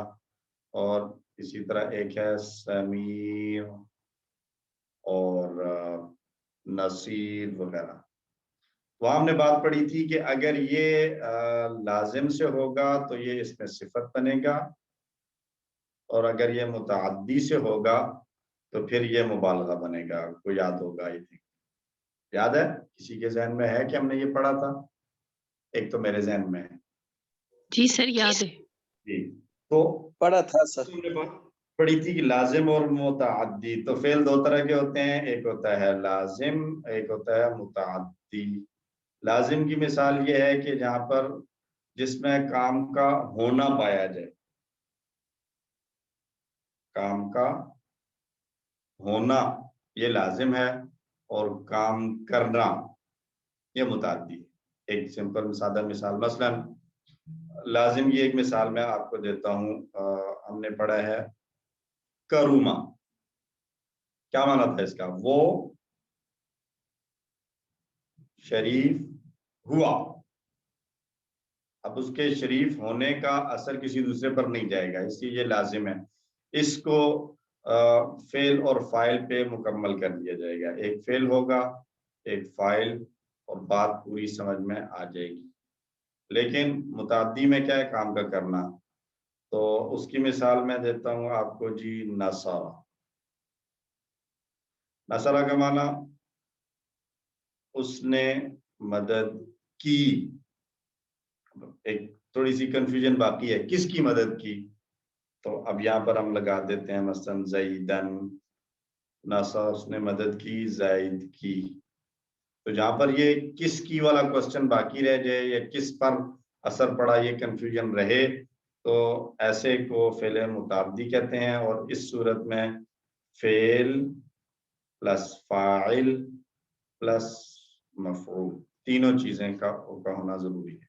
اور اسی طرح ایک ہے سمیع اور نصیر وغیرہ۔ وہاں ہم نے بات پڑھی تھی کہ اگر یہ لازم سے ہوگا تو یہ اس میں صفت بنے گا، اور اگر یہ متعدی سے ہوگا تو پھر یہ مبالغہ بنے گا، کو یاد ہوگا، یاد ہے کسی کے ذہن میں ہے کہ ہم نے یہ پڑھا تھا؟ ایک تو میرے ذہن میں ہے جی سر، یاد ہے۔ جی، تو پڑھا تھا سر، پڑھی تھی کہ لازم اور متعدی، تو فعل 2 طرح کے ہوتے ہیں، ایک ہوتا ہے لازم، ایک ہوتا ہے متعدی۔ لازم کی مثال یہ ہے کہ جہاں پر جس میں کام کا ہونا پایا جائے، کام کا ہونا یہ لازم ہے، اور کام کرنا یہ متعدی ہے۔ ایک سمپل سادہ مثال، مثلا لازم کی ایک مثال میں آپ کو دیتا ہوں، ہم نے پڑھا ہے کروما، کیا معنی تھا اس کا؟ وہ شریف ہوا، اب اس کے شریف ہونے کا اثر کسی دوسرے پر نہیں جائے گا، اس لیے یہ لازم ہے، اس کو فعل اور فاعل پہ مکمل کر دیا جائے گا، ایک فعل ہوگا ایک فاعل اور بات پوری سمجھ میں آ جائے گی۔ لیکن متعدی میں کیا ہے؟ کام کا کرنا، تو اس کی مثال میں دیتا ہوں آپ کو جی، نصرہ، نصرہ کا معنی اس نے مدد کی، ایک تھوڑی سی کنفیوژن باقی ہے، کس کی مدد کی؟ تو اب یہاں پر ہم لگا دیتے ہیں مثلا زیدن، نصر اس نے مدد کی زید کی، تو جہاں پر یہ کس کی والا کوسچن باقی رہ جائے یا کس پر اثر پڑا یہ کنفیوژن رہے، تو ایسے کو فعل متعدی کہتے ہیں، اور اس صورت میں فعل پلس فاعل پلس مفعول تینوں چیزیں کا ہونا ضروری ہے۔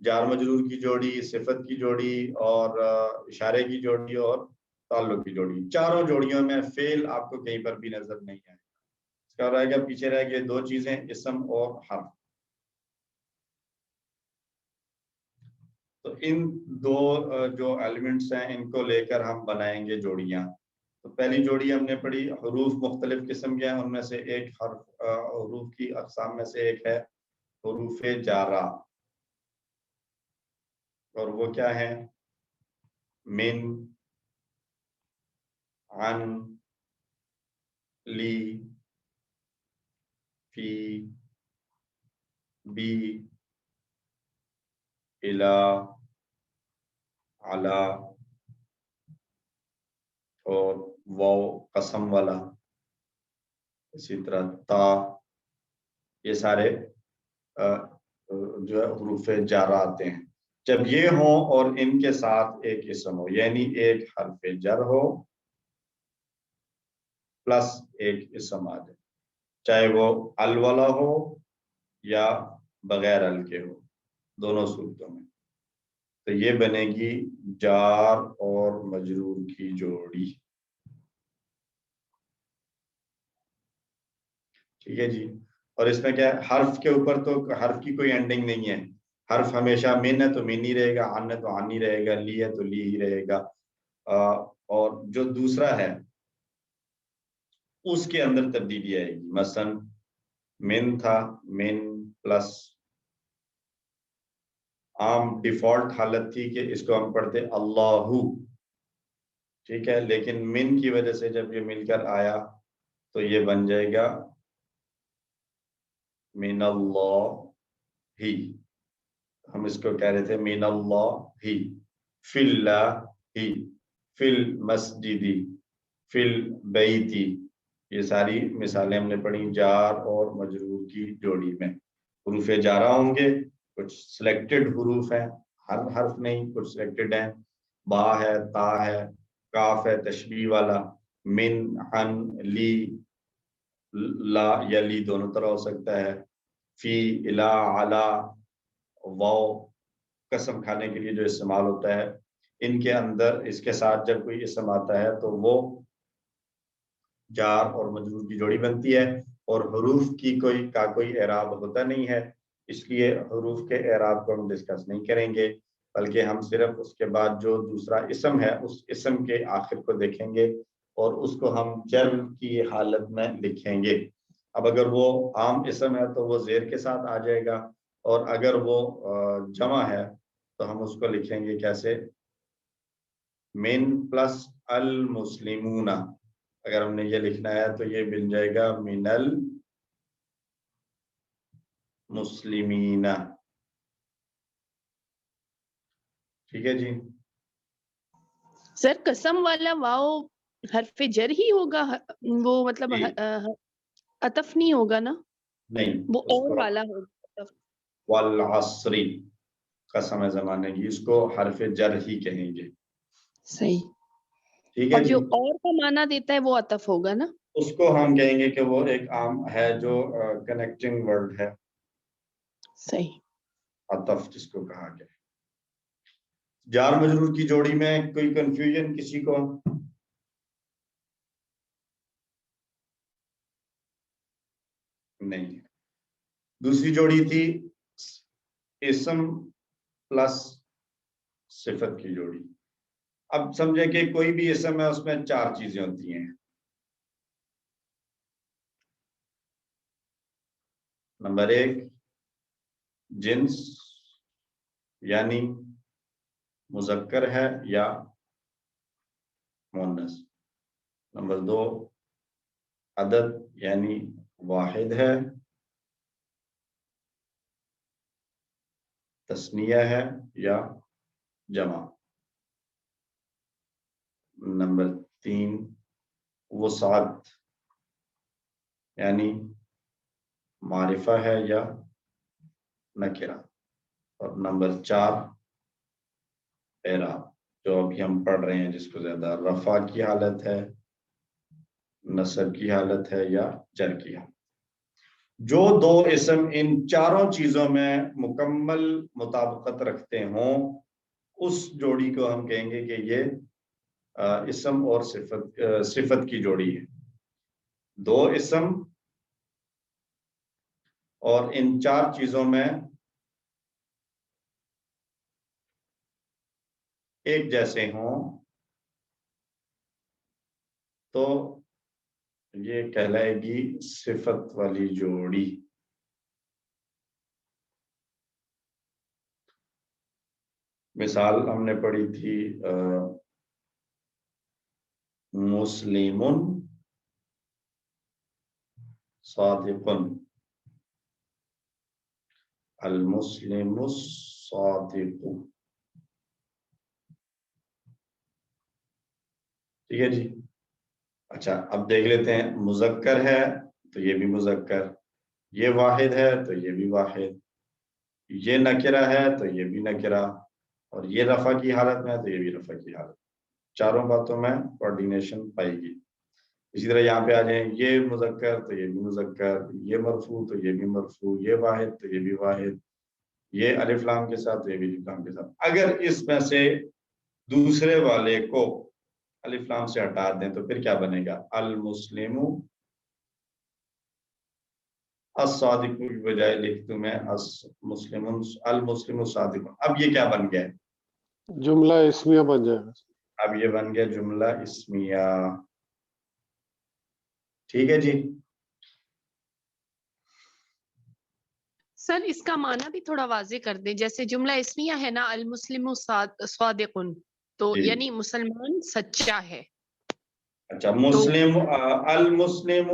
جار مجرور کی جوڑی، صفت کی جوڑی اور اشارے کی جوڑی اور تعلق کی جوڑی، چاروں جوڑیوں میں فعل آپ کو کہیں پر بھی نظر نہیں آئے. اس کا رہ گیا پیچھے رہ گئے دو چیزیں، اسم اور حرف. تو ان دو جو ایلیمنٹس ہیں ان کو لے کر ہم بنائیں گے جوڑیاں. تو پہلی جوڑی ہم نے پڑھی، حروف مختلف قسم کے ہیں، ان میں سے ایک حروف کی اقسام میں سے ایک ہے حروف جارہ، اور وہ کیا ہے؟ من، عن، لی، فی، بی، الا، علا اور واو قسم والا، اسی طرح تا. یہ سارے جو ہے حروف جارہ آتے ہیں. جب یہ ہوں اور ان کے ساتھ ایک اسم ہو، یعنی ایک حرف جر ہو پلس ایک اسم آ جائے، چاہے وہ ال والا ہو یا بغیر ال کے ہو، دونوں صورتوں میں، تو یہ بنے گی جار اور مجرور کی جوڑی. ٹھیک ہے جی. اور اس میں کیا ہے، حرف کے اوپر تو حرف کی کوئی اینڈنگ نہیں ہے. حرف ہمیشہ من ہے تو من ہی رہے گا، عن ہے تو عن ہی رہے گا، لی ہے تو لی ہی رہے گا. اور جو دوسرا ہے اس کے اندر تبدیلی آئے گی. مثلا من تھا، من پلس عام ڈیفالٹ حالت تھی کہ اس کو ہم پڑھتے اللہ، ٹھیک ہے، لیکن من کی وجہ سے جب یہ مل کر آیا تو یہ بن جائے گا من اللہ ہی. ہم اس کو کہہ رہے تھے من اللہ ہی، فی اللہ ہی، فی المسجدی، فی البیتی. یہ ساری مثالیں ہم نے پڑھی جار اور مجرور کی جوڑی میں. حروف جارہ ہوں گے، کچھ سلیکٹڈ حروف ہیں، ہر حرف نہیں، کچھ سلیکٹڈ ہیں. با ہے، تا ہے، کاف ہے تشبیہ والا، من، عن، لی، لا یا لی دونوں طرح ہو سکتا ہے، فی، الا، علا، واو قسم کھانے کے لیے جو استعمال ہوتا ہے. ان کے اندر اس کے ساتھ جب کوئی اسم آتا ہے تو وہ جار اور مجرور کی جوڑی بنتی ہے. اور حروف کی کوئی اعراب ہوتا نہیں ہے، اس لیے حروف کے اعراب کو ہم ڈسکس نہیں کریں گے، بلکہ ہم صرف اس کے بعد جو دوسرا اسم ہے اس اسم کے آخر کو دیکھیں گے اور اس کو ہم جر کی حالت میں لکھیں گے. اب اگر وہ عام اسم ہے تو وہ زیر کے ساتھ آ جائے گا، اور اگر وہ جمع ہے تو ہم اس کو لکھیں گے کیسے؟ من پلس المسلمون. اگر ہم نے یہ لکھنا ہے تو یہ مل جائے گا من المسلمین. ٹھیک ہے جی. سر قسم والا واو حرف جر ہی ہوگا، وہ مطلب عطف نہیں ہوگا نا؟ نہیں، وہ اور والا ہوگا. والعصر قسم زمانے کی، اس کو حرف جر ہی کہیں گے. صحیح. ٹھیک ہے اور جی. جو اور کا معنی دیتا ہے وہ عطف ہوگا نا؟ اس کو ہم کہیں گے کہ وہ ایک عام ہے جو کنیکٹنگ ورڈ ہے. صحیح. عطف جس کو کہا گیا. جار مجرور کی جوڑی میں کوئی کنفیوژن کسی کو؟ نہیں. دوسری جوڑی تھی اسم پلس صفت کی جوڑی. اب سمجھیں کہ کوئی بھی اسم ہے اس میں چار چیزیں ہوتی ہیں. نمبر ایک جنس، یعنی مذکر ہے یا مؤنث. نمبر دو عدد، یعنی واحد ہے، تثنیہ ہے یا جمع. نمبر تین وسعت، یعنی معرفہ ہے یا نکرہ. اور نمبر چار اعراب، جو ابھی ہم پڑھ رہے ہیں، جس کو زیادہ رفع کی حالت ہے، نصب کی حالت ہے یا جر کی حالت. جو دو اسم ان چاروں چیزوں میں مکمل مطابقت رکھتے ہوں اس جوڑی کو ہم کہیں گے کہ یہ اسم اور صفت کی جوڑی ہے. دو اسم اور ان چار چیزوں میں ایک جیسے ہوں تو یہ کہلائے گی صفت والی جوڑی. مثال ہم نے پڑھی تھی مسلم صادق، المسلم الصادق. ٹھیک ہے جی. اچھا اب دیکھ لیتے ہیں مذکر ہے تو یہ بھی مذکر، یہ واحد ہے تو یہ بھی واحد، یہ نکرہ ہے تو یہ بھی نکرہ، اور یہ رفع کی حالت میں ہے تو یہ بھی رفع کی حالت. چاروں باتوں میں کوارڈینیشن پائے گی. اسی طرح یہاں پہ آ جائیں، یہ مذکر تو یہ بھی مذکر، یہ مرفوع تو یہ بھی مرفوع، یہ واحد تو یہ بھی واحد، یہ الف لام کے ساتھ تو یہ بھی الف لام کے ساتھ. اگر اس میں سے دوسرے والے کو الف لام سے ہٹا دیں تو پھر کیا بنے گا؟ المسلم الصادق کی بجائے لکھ دوں میں المسلم الصادق. اب یہ کیا بن گیا ہے؟ جملہ اسمیہ بن جائے گا. اب یہ بن گیا جملہ اسمیہ. ٹھیک ہے جی. سر اس کا معنی بھی تھوڑا واضح کر دیں. جیسے جملہ اسمیہ ہے نا المسلم صادق، تو جی. یعنی مسلمان سچا ہے. اچھا مسلم المسلم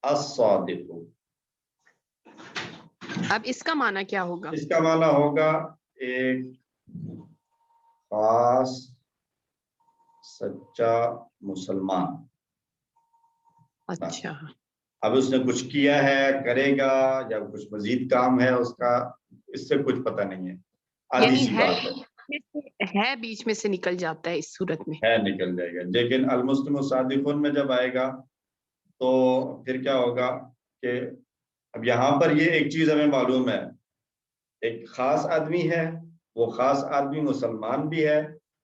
الصادق، اب اس کا معنی کیا ہوگا؟ اس کا معنی ہوگا ایک خاص سچا مسلمان. اچھا اب اس نے کچھ کیا ہے، کرے گا یا کچھ مزید کام ہے اس کا، اس سے کچھ پتہ نہیں ہے. آدھی یعنی سی بات ہے بیچ میں سے نکل جاتا ہے اس صورت میں. ہے نکل جائے گا. لیکن المسلم الصادقون میں جب آئے گا تو پھر کیا ہوگا کہ اب یہاں پر یہ ایک چیز ہمیں معلوم ہے، ایک خاص آدمی ہے، وہ خاص آدمی مسلمان بھی ہے،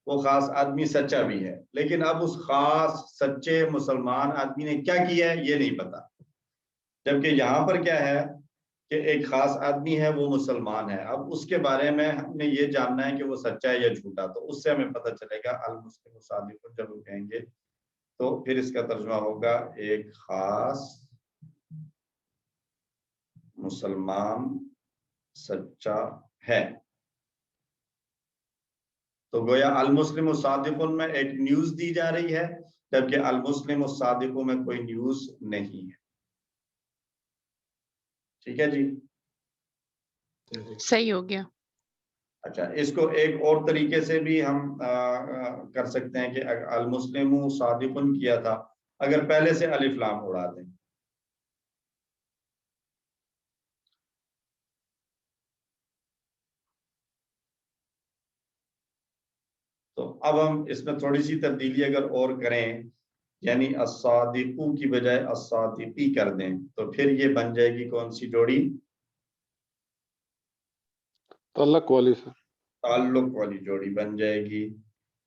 وہ خاص آدمی سچا بھی ہے. لیکن اب اس خاص سچے مسلمان آدمی نے کیا کیا ہے یہ نہیں پتا. جبکہ یہاں پر کیا ہے کہ ایک خاص آدمی ہے، وہ مسلمان ہے. اب اس کے بارے میں ہم نے یہ جاننا ہے کہ وہ سچا ہے یا جھوٹا، تو اس سے ہمیں پتہ چلے گا. المسلم الصادق جب وہ کہیں گے تو پھر اس کا ترجمہ ہوگا ایک خاص مسلمان سچا ہے. تو گویا المسلم الصادق میں ایک نیوز دی جا رہی ہے، جبکہ المسلم الصادق میں کوئی نیوز نہیں ہے. ٹھیک ہے جی. صحیح ہو گیا. اچھا اس کو ایک اور طریقے سے بھی ہم کر سکتے ہیں کہ المسلم صادق کیا تھا، اگر پہلے سے الف لام اڑا دیں. تو اب ہم اس میں تھوڑی سی تبدیلی اگر اور کریں، یعنی الصادقو کی بجائے الصادقی کر دیں تو پھر یہ بن جائے گی کون سی جوڑی؟ تعلق والی سے تعلق والی جوڑی بن جائے گی.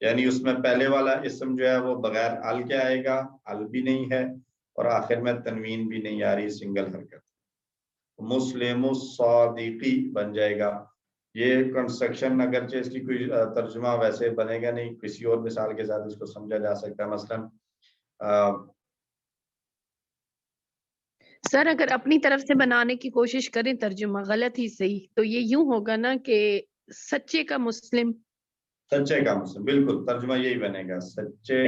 یعنی اس میں پہلے والا اسم جو ہے وہ بغیر ال کے آئے گا، ال بھی نہیں ہے، اور آخر میں تنوین بھی نہیں آ رہی، سنگل حرکت. مسلم الصادقی بن جائے گا. یہ کنسٹرکشن اگرچہ اس کی کوئی ترجمہ ویسے بنے گا نہیں، کسی اور مثال کے ساتھ اس کو سمجھا جا سکتا ہے. مثلا سر اگر اپنی طرف سے بنانے کی کوشش کریں ترجمہ غلط ہی صحیح، تو یہ یوں ہوگا نا کہ سچے کا مسلم. سچے کا مسلم، بالکل ترجمہ یہی بنے گا، سچے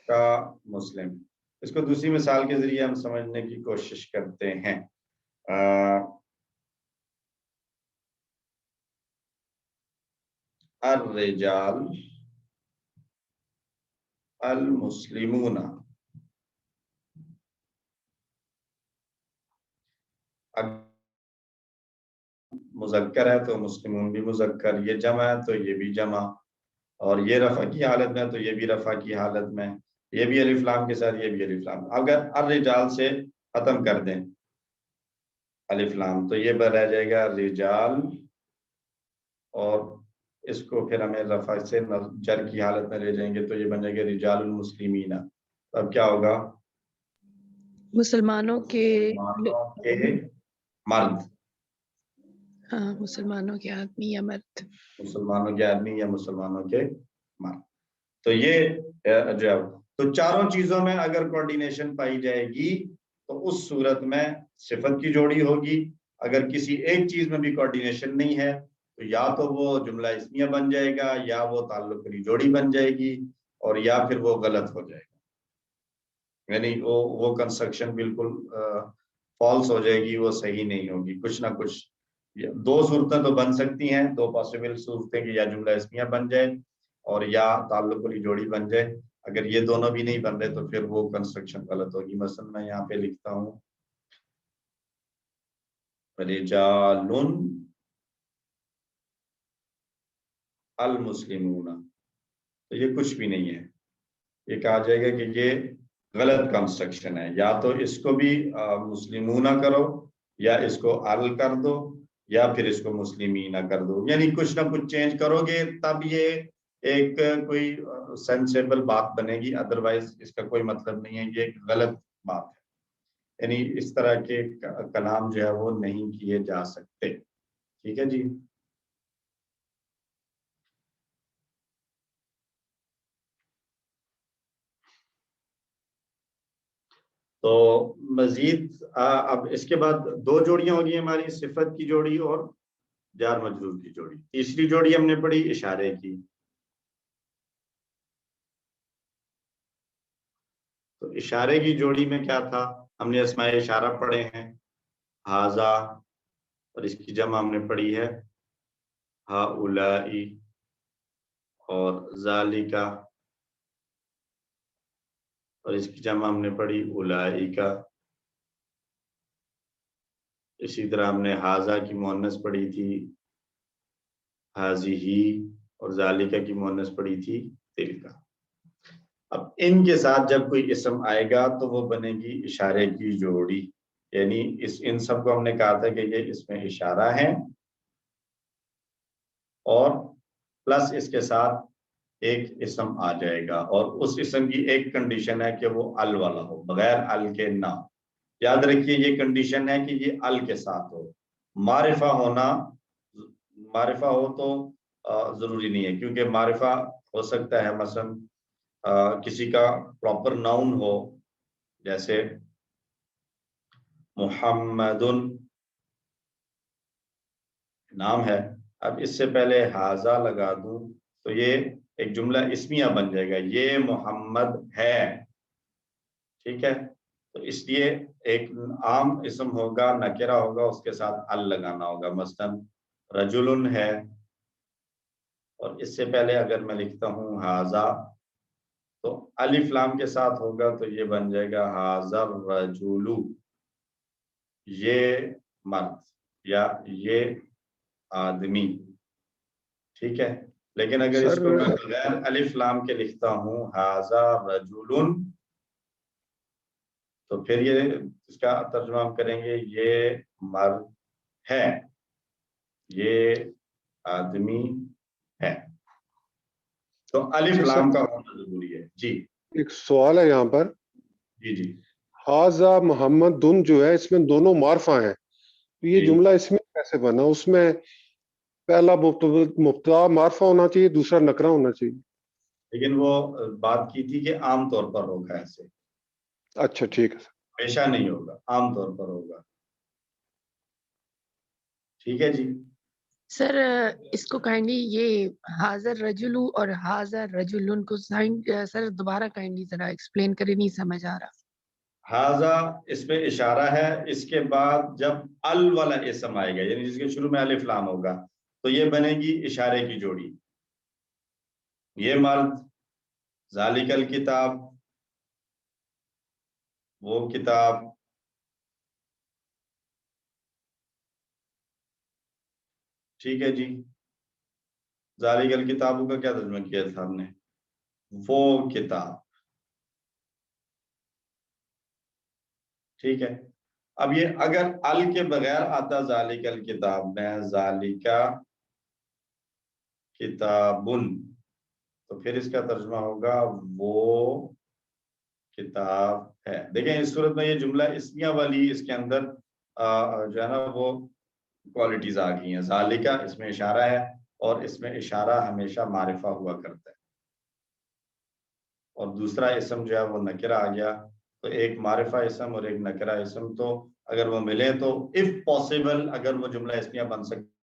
کا مسلم. اس کو دوسری مثال کے ذریعے ہم سمجھنے کی کوشش کرتے ہیں. الرجال المسلمون، مذکر ہے تو مسلمون بھی مذکر، یہ جمع ہے تو یہ بھی جمع، اور یہ رفع کی حالت میں تو یہ بھی رفع کی حالت میں. یہ بھی الف لام کے ساتھ، یہ بھی الف لام. اگر الرجال سے ختم کر دیں الف لام تو یہ رہ جائے گا رجال، اور اس کو پھر ہمیں رفع سے جر کی حالت میں لے جائیں گے تو یہ بن جائے گا رجال المسلمین. اب کیا ہوگا؟ مسلمانوں کے مرد، ہاں مسلمانوں کے آدمی یا مرد، مسلمانوں کے آدمی یا مسلمانوں کے مرد. تو یہ جو تو چاروں چیزوں میں اگر کوارڈینیشن پائی جائے گی تو اس صورت میں صفت کی جوڑی ہوگی. اگر کسی ایک چیز میں بھی کوارڈینیشن نہیں ہے تو یا تو وہ جملہ اسمیہ بن جائے گا، یا وہ تعلق کی جوڑی بن جائے گی، اور یا پھر وہ غلط ہو جائے گا، یعنی وہ کنسٹرکشن بالکل فالس ہو جائے گی، وہ صحیح نہیں ہوگی. کچھ نہ کچھ دو صورتیں تو بن سکتی ہیں، دو پاسبل صورتیں کہ یا جملہ اسمیہ بن جائے اور یا تعلق کی جوڑی بن جائے. اگر یہ دونوں بھی نہیں بن رہے تو پھر وہ کنسٹرکشن غلط ہوگی. مثلا میں یہاں پہ لکھتا ہوں رجال المسلمون، تو یہ کچھ بھی نہیں ہے. یہ کہا جائے گا کہ یہ غلط کنسٹرکشن ہے، یا تو اس کو بھی مسلمون کرو، یا اس کو ال کر دو، یا پھر اس کو مسلمین کر دو. یعنی کچھ نہ کچھ چینج کرو گے تب یہ ایک کوئی سینسیبل بات بنے گی، ادروائز اس کا کوئی مطلب نہیں ہے، یہ ایک غلط بات ہے. یعنی اس طرح کے کلام جو ہے وہ نہیں کیے جا سکتے. ٹھیک ہے جی. تو مزید اب اس کے بعد دو جوڑیاں ہو گئی ہماری، صفت کی جوڑی اور جار مجرور کی جوڑی. تیسری جوڑی ہم نے پڑھی اشارے کی. تو اشارے کی جوڑی میں کیا تھا؟ ہم نے اسماء اشارہ پڑھے ہیں، ہاذا، اور اس کی جمع ہم نے پڑھی ہے ہؤلائی اور ذالکا، اور اس کی جمع ہم نے پڑھی اولئک. اسی طرح ہم نے ہاذا کی مؤنث پڑھی تھی ہذہ، اور ذالکا کی مؤنث پڑھی تھی تلکا. اب ان کے ساتھ جب کوئی اسم آئے گا تو وہ بنے گی اشارے کی جوڑی. یعنی ان سب کو ہم نے کہا تھا کہ یہ اس میں اشارہ ہے، اور پلس اس کے ساتھ ایک اسم آ جائے گا، اور اس اسم کی ایک کنڈیشن ہے کہ وہ ال والا ہو، بغیر ال کے نہ. یاد رکھیے یہ کنڈیشن ہے کہ یہ ال کے ساتھ ہو. معرفہ ہونا، معرفہ ہو تو ضروری نہیں ہے، کیونکہ معرفہ ہو سکتا ہے مثلا کسی کا پراپر ناؤن ہو، جیسے محمد نام ہے، اب اس سے پہلے ہاذا لگا دوں تو یہ ایک جملہ اسمیہ بن جائے گا، یہ محمد ہے. ٹھیک ہے. تو اس لیے ایک عام اسم ہوگا، نکرہ ہوگا، اس کے ساتھ ال لگانا ہوگا. مثلا رجل ہے، اور اس سے پہلے اگر میں لکھتا ہوں ہاذا تو الف لام کے ساتھ ہوگا تو یہ بن جائے گا ہاذا الرجل، یہ مرد یا یہ آدمی. ٹھیک ہے. لیکن اگر اس کو میں بغیر الف لام کے لکھتا ہوں ہاذا رجل تو پھر یہ اس کا ترجمہ ہم کریں گے یہ مرد ہے، یہ آدمی ہے. تو الف لام کا ہونا ضروری ہے. جی ایک سوال ہے یہاں پر. جی جی ہاذا محمد دن جو ہے اس میں دونوں معرفہ ہیں، تو یہ جملہ اس میں کیسے بنا؟ اس میں پہلا مبتدا معرفہ ہونا چاہیے، دوسرا نکرہ ہونا چاہیے. لیکن وہ بات کی تھی کہ عام طور پر ہوگا ایسے. اچھا ٹھیک ہے، ہمیشہ نہیں ہوگا، عام طور پر ہوگا. ٹھیک ہے جی. سر اس کو کائنڈلی یہ حاضر رجلو اور حاضر رجلن کو سر دوبارہ کائنڈلی ذرا ایکسپلین کرے، نہیں سمجھ آ رہا. ہاذا اس پہ اشارہ ہے، اس کے بعد جب ال والا اسم آئے گا یعنی جس کے شروع میں الف لام ہوگا تو یہ بنے گی اشارے کی جوڑی. یہ مرد، ذالک الکتاب، وہ کتاب. ٹھیک ہے جی. ذالک الکتاب کا کیا ترجمہ کیا تھا ہم نے؟ وہ کتاب. ٹھیک ہے. اب یہ اگر ال کے بغیر آتا ذالک الکتاب میں ذالک کتابن تو پھر اس کا ترجمہ ہوگا وہ کتاب ہے. دیکھیں اس صورت میں یہ جملہ اسمیہ والی اس کے اندر جو ہے نا وہ کوالٹیز آ گئی ہیں. ذالکہ اس میں اشارہ ہے اور اس میں اشارہ ہمیشہ معرفہ ہوا کرتا ہے اور دوسرا اسم جو ہے وہ نکرہ آ گیا. تو ایک معرفہ اسم اور ایک نکرہ اسم تو اگر وہ ملے تو if possible اگر وہ جملہ اسمیہ بن سکتا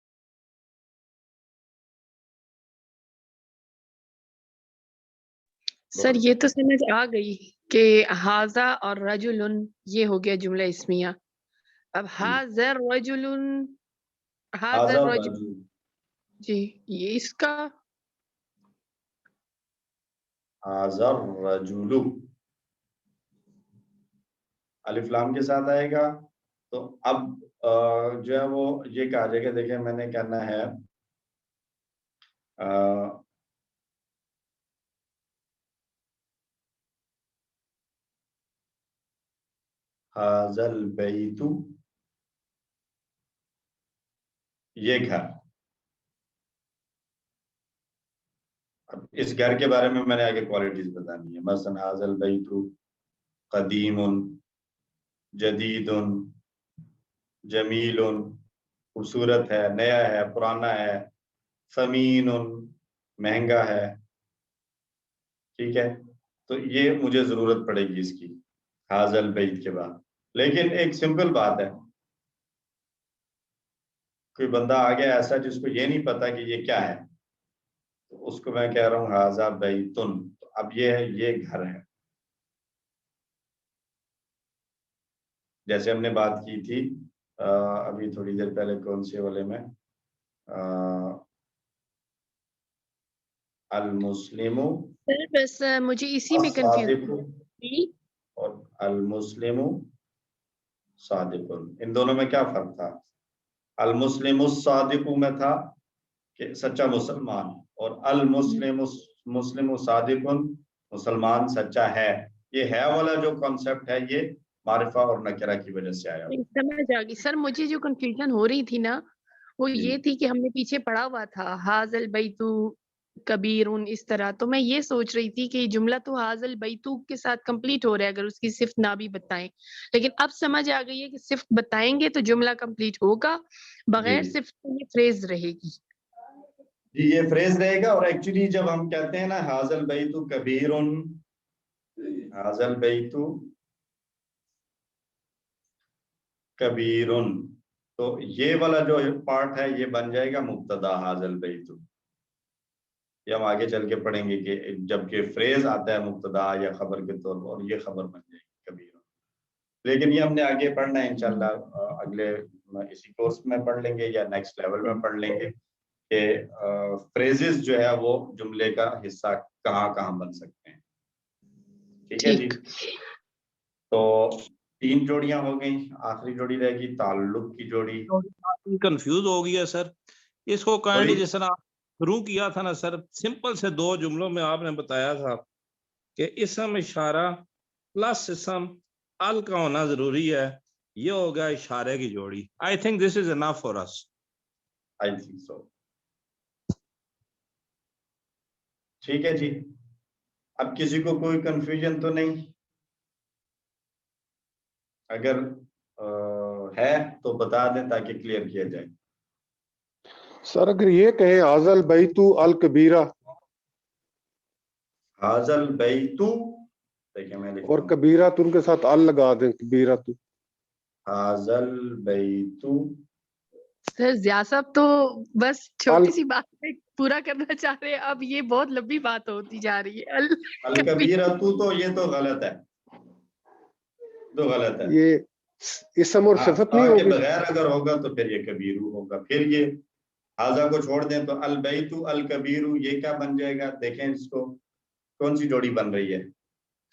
سر یہ تو سمجھ آ گئی کہ ہاذا اور رجل یہ ہو گیا جملہ اسمیہ. اب ہاذا رجل ہاذا رجل جی یہ اس کا ہاذا الرجل الف لام کے ساتھ آئے گا. تو اب جو ہے وہ یہ کہا جائے گا. دیکھیں میں نے کہنا ہے ہاذا البیت یہ گھر. اب اس گھر کے بارے میں نے آگے کوالٹیز بتانی ہے. مثلا ہاذا البیت قدیم جدید جمیل خوبصورت ہے نیا ہے پرانا ہے ثمین مہنگا ہے. ٹھیک ہے تو یہ مجھے ضرورت پڑے گی اس کی ہاذا البیت کے بعد. لیکن ایک سمپل بات ہے کوئی بندہ آ گیا ایسا جس کو یہ نہیں پتا کہ یہ کیا ہے تو اس کو میں کہہ رہا ہوں ہاذا بیتن. تو اب یہ گھر ہے. جیسے ہم نے بات کی تھی ابھی تھوڑی دیر پہلے کون سے والے میں المسلم بس مجھے اسی میں کنفیوژن اور المسلم صادق. ان دونوں میں کیا فرق تھا؟ المسلم الصادق میں تھا کہ سچا مسلمان اور المسلم صادق مسلمان سچا ہے. یہ ہے والا جو کانسیپٹ ہے یہ معرفہ اور نکرہ کی وجہ سے آیا. سمجھ آ گئی سر. مجھے جو کنفیوژن ہو رہی تھی نا وہ یہ تھی کہ ہم نے پیچھے پڑھا ہوا تھا ہاذا البیت کبیر اس طرح. تو میں یہ سوچ رہی تھی کہ جملہ تو ہاذا البیت کے ساتھ کمپلیٹ ہو رہا ہے اگر اس کی صفت نہ بھی بتائیں. لیکن اب سمجھ آ گئی ہے کہ صفت بتائیں گے تو جملہ کمپلیٹ ہوگا بغیر صفت یہ فریز رہے گی. جی یہ فریز رہے گا. اور ایکچولی جب ہم کہتے ہیں نا ہاذا البیت کبیر ہاذا البیت کبیر تو یہ والا جو پارٹ ہے یہ بن جائے گا مبتدا ہاذا البیت. یہ ہم آگے چل کے پڑھیں گے کہ جب کہ فریز آتا ہے مبتدا یا خبر کے طور پر اور یہ خبر بن جائے گی کبیر. لیکن یہ ہم نے آگے پڑھنا ہے انشاءاللہ اگلے اسی کورس میں پڑھ لیں گے یا نیکسٹ لیول میں پڑھ لیں گے کہ فریزز جو ہے وہ جملے کا حصہ کہاں کہاں بن سکتے ہیں. ٹھیک ہے جی. تو 3 جوڑیاں ہو گئیں. آخری جوڑی رہے گی تعلق کی جوڑی. کنفیوز ہو گیا سر اس کو کائنڈلی جس طرح شروع کیا تھا نا سر سمپل سے 2 جملوں میں آپ نے بتایا تھا کہ اسم اشارہ پلس اسم ال کا ہونا ضروری ہے. یہ ہو گیا اشارے کی جوڑی. I think this is enough for us. I think so. ٹھیک ہے جی. اب کسی کو کوئی کنفیوژن تو نہیں؟ اگر ہے تو بتا دیں تاکہ کلیئر کیا جائے. سر اگر یہ کہیں ہاذا البیت الکبیرہ ہاذا البیت دیکھیں میں لکھتا اور ہوں کبیرہ تو ان کے ساتھ ال لگا دیں کبیرہ تو ہاذا البیت. سر ضیاء صاحب تو بس چھوٹی سی بات پہ پورا کرنا چاہ رہے ہیں. اب یہ بہت لمبی بات ہوتی جا رہی ہے. الکبیرہ تو یہ تو غلط ہے. تو غلط ہے. یہ اسم اور صفت نہیں ہوگی بغیر اگر ہوگا تو پھر یہ کبیرو ہوگا. پھر یہ ہاذا کو چھوڑ دیں تو البیت الکبیرو یہ کیا بن جائے گا؟ دیکھیں اس کو کون سی جوڑی بن رہی ہے؟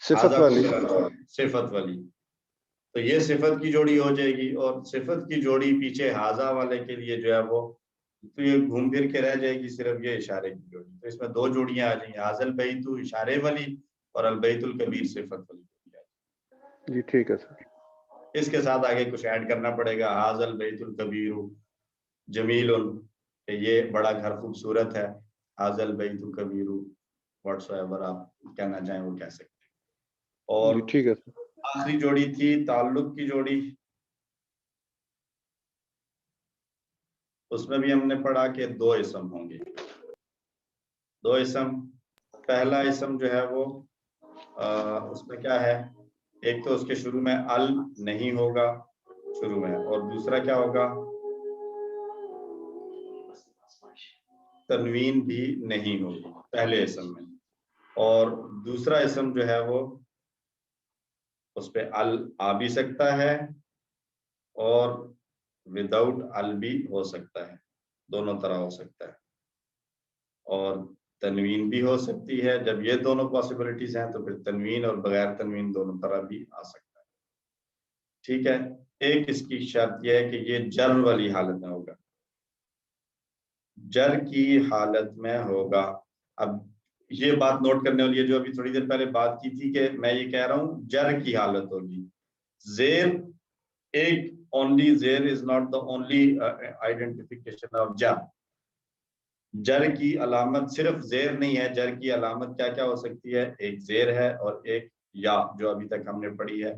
صفت والی. صفت والی. تو یہ صفت کی جوڑی ہو جائے گی اور صفت کی جوڑی پیچھے ہاذا والے کے لیے جو ہے وہ تو یہ گھوم پھر کے رہ جائے گی صرف یہ اشارے کی جوڑی. تو اس میں 2 جوڑیاں آ جائیں گی ہاذا البیت اشارے والی اور البیت الکبیر صفت والی. جی ٹھیک ہے سر. اس کے ساتھ آگے کچھ ایڈ کرنا پڑے گا. حاضل بیت الکبیر جمیل، کہ یہ بڑا گھر خوبصورت ہے. حاضل بیت الکبیر واٹس ایور آپ کہنا چاہیں وہ کہہ سکتے ہیں. اور ٹھیک ہے. آخری جوڑی تھی تعلق کی جوڑی، اس میں بھی ہم نے پڑھا کہ 2 اسم ہوں گے. 2 اسم. پہلا اسم جو ہے وہ اس میں کیا ہے، ایک تو اس کے شروع میں ال نہیں ہوگا شروع میں، اور دوسرا کیا ہوگا، تنوین بھی نہیں ہوگی پہلے اسم میں. اور دوسرا اسم جو ہے وہ اس پہ ال آ بھی سکتا ہے اور وداؤٹ ال بھی ہو سکتا ہے، دونوں طرح ہو سکتا ہے. اور تنوین بھی ہو سکتی ہے. جب یہ دونوں پاسبلٹیز ہیں تو پھر تنوین اور بغیر تنوین دونوں طرح بھی آ سکتا ہے. ٹھیک ہے. ایک اس کی شرط یہ ہے کہ یہ جر والی حالت میں ہوگا، جر کی حالت میں ہوگا. اب یہ بات نوٹ کرنے والی ہے جو ابھی تھوڑی دیر پہلے بات کی تھی کہ میں یہ کہہ رہا ہوں جر کی حالت ہوگی. زیر ایک only زیر is not the only identification of جر. جر کی علامت صرف زیر نہیں ہے، جر کی علامت کیا کیا ہو سکتی ہے، ایک زیر ہے اور ایک یا جو ابھی تک ہم نے پڑھی ہے.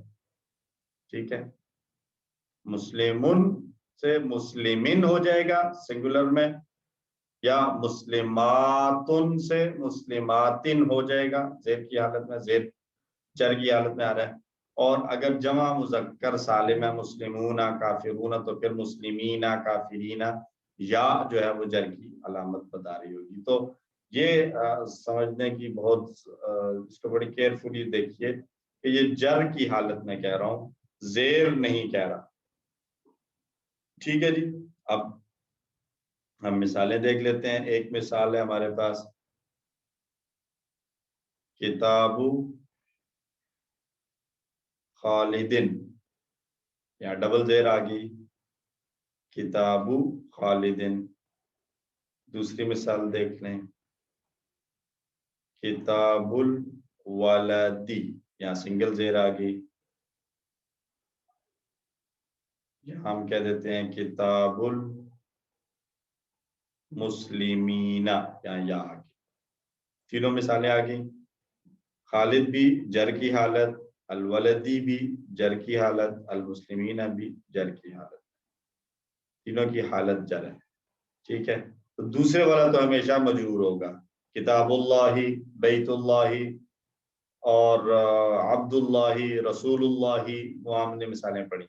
ٹھیک ہے. مسلمن سے مسلمن ہو جائے گا سنگولر میں، یا مسلماتن سے مسلماتن ہو جائے گا زیر کی حالت میں، زیر جر کی حالت میں آ رہا ہے. اور اگر جمع مذکر سالم ہے مسلمون کافرون تو پھر مسلمین کافرین یا جو ہے وہ جر کی علامت بتا رہی ہوگی. تو یہ سمجھنے کی بہت اس کو بڑی کیئرفلی دیکھیے کہ یہ جر کی حالت میں کہہ رہا ہوں، زیر نہیں کہہ رہا. ٹھیک ہے جی. اب ہم مثالیں دیکھ لیتے ہیں. ایک مثال ہے ہمارے پاس کتاب خالدن، یہاں ڈبل زیر آ گئی، کتاب خالدن. دوسری مثال دیکھ لیں، کتاب الولدی، یہاں سنگل زیر آ گئی. یہاں ہم کہہ دیتے ہیں کتاب المسلمین، یہاں یا آ گئی. تینوں مثالیں آ گئی. خالد بھی جر کی حالت، الولدی بھی جر کی حالت، المسلمین بھی جر کی حالت، تینوں کی حالت جر ہے. ٹھیک ہے. تو دوسرے والا تو ہمیشہ مجرور ہوگا، کتاب اللہ، بیت اللہ اور عبد اللہ، رسول اللہ، وہ ہم نے مثالیں پڑھی.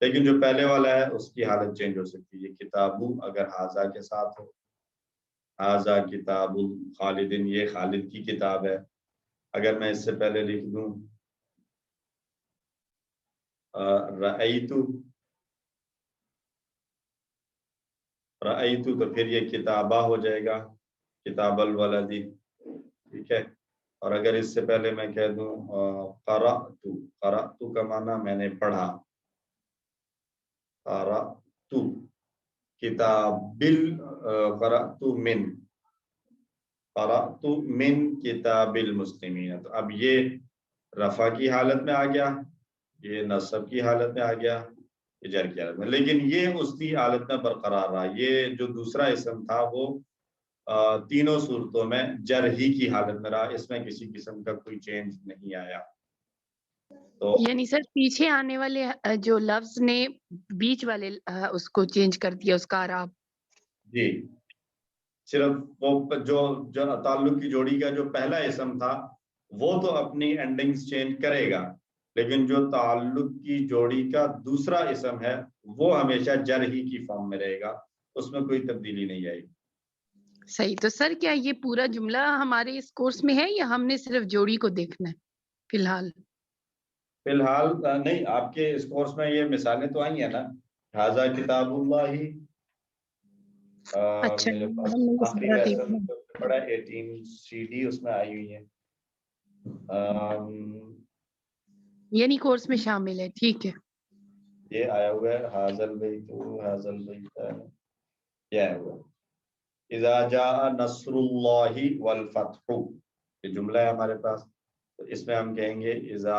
لیکن جو پہلے والا ہے اس کی حالت چینج ہو سکتی ہے. کتابو اگر حاضہ کے ساتھ ہو، حاضہ کتاب خالدن، یہ خالد کی کتاب ہے. اگر میں اس سے پہلے لکھ دوں رأیتو تو پھر یہ کتابہ ہو جائے گا، کتاب الولدی. ٹھیک ہے. اور اگر اس سے پہلے میں کہہ دوں قرأتو، قرأتو کا معنی میں نے پڑھا، قرأتو قرأتو من کتاب المسلمین. تو اب یہ رفع کی حالت میں آ گیا، یہ نصب کی حالت میں آ گیا، یہ جر کی حالت میں. لیکن یہ اس کی حالت میں برقرار رہا. یہ جو دوسرا اسم تھا وہ تینوں صورتوں میں جر ہی کی حالت میں رہا، اس میں کسی قسم کا کوئی چینج نہیں آیا. تو یعنی سر پیچھے آنے والے جو لفظ نے بیچ والے اس کو چینج کر دیا، اس کا اعراب. جی صرف وہ جو تعلق کی جوڑی کا جو پہلا اسم تھا وہ تو اپنی اینڈنگز چینج کرے گا، لیکن جو تعلق کی جوڑی کا دوسرا اسم ہے وہ ہمیشہ جر ہی کی فارم میں رہے گا، اس میں کوئی تبدیلی نہیں آئے گی. صحیح. تو سر کیا یہ پورا جملہ ہمارے اس کورس میں ہے یا ہم نے صرف جوڑی کو دیکھنا ہے فی الحال؟ فی الحال نہیں، آپ کے اس کورس میں یہ مثالیں تو آئی ہیں نا، حاضہ کتاب اللہ. اچھا میرے پاس ہم نے آخری سارا لیسن دیکھنا ہے. پڑا 18 CD اس میں آئی ہوئی ہے. یعنی کورس میں شامل ہے. ٹھیک ہے. یہ آیا ہوا ہے حاضل بیت، حاضل بیت یہ آیا ہوا ہے اذا جاء نصر اللہ والفتح، یہ جملہ ہے ہمارے پاس. تو اس میں ہم کہیں گے اذا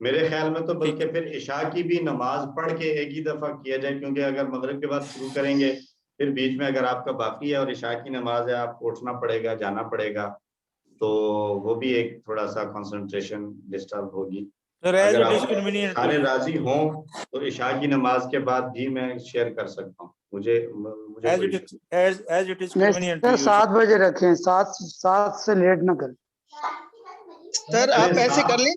میرے خیال میں تو بلکہ پھر عشاء کی بھی نماز پڑھ کے ایک ہی دفعہ کیا جائے، کیونکہ اگر مغرب کے بعد شروع کریں گے پھر بیچ میں اگر آپ کا باقی ہے اور عشاء کی نماز ہے، آپ کو اٹھنا پڑے گا، جانا پڑے گا، تو وہ بھی ایک تھوڑا سا کنسنٹریشن ڈسٹرب ہوگی۔ اگر آپ سارے راضی ہوں تو عشاء کی نماز کے بعد بھی میں شیئر کر سکتا ہوں، مجھے 7 بجے رکھیں، 7 سے لیٹ نہ کریں۔ سر آپ ایسے کر لیں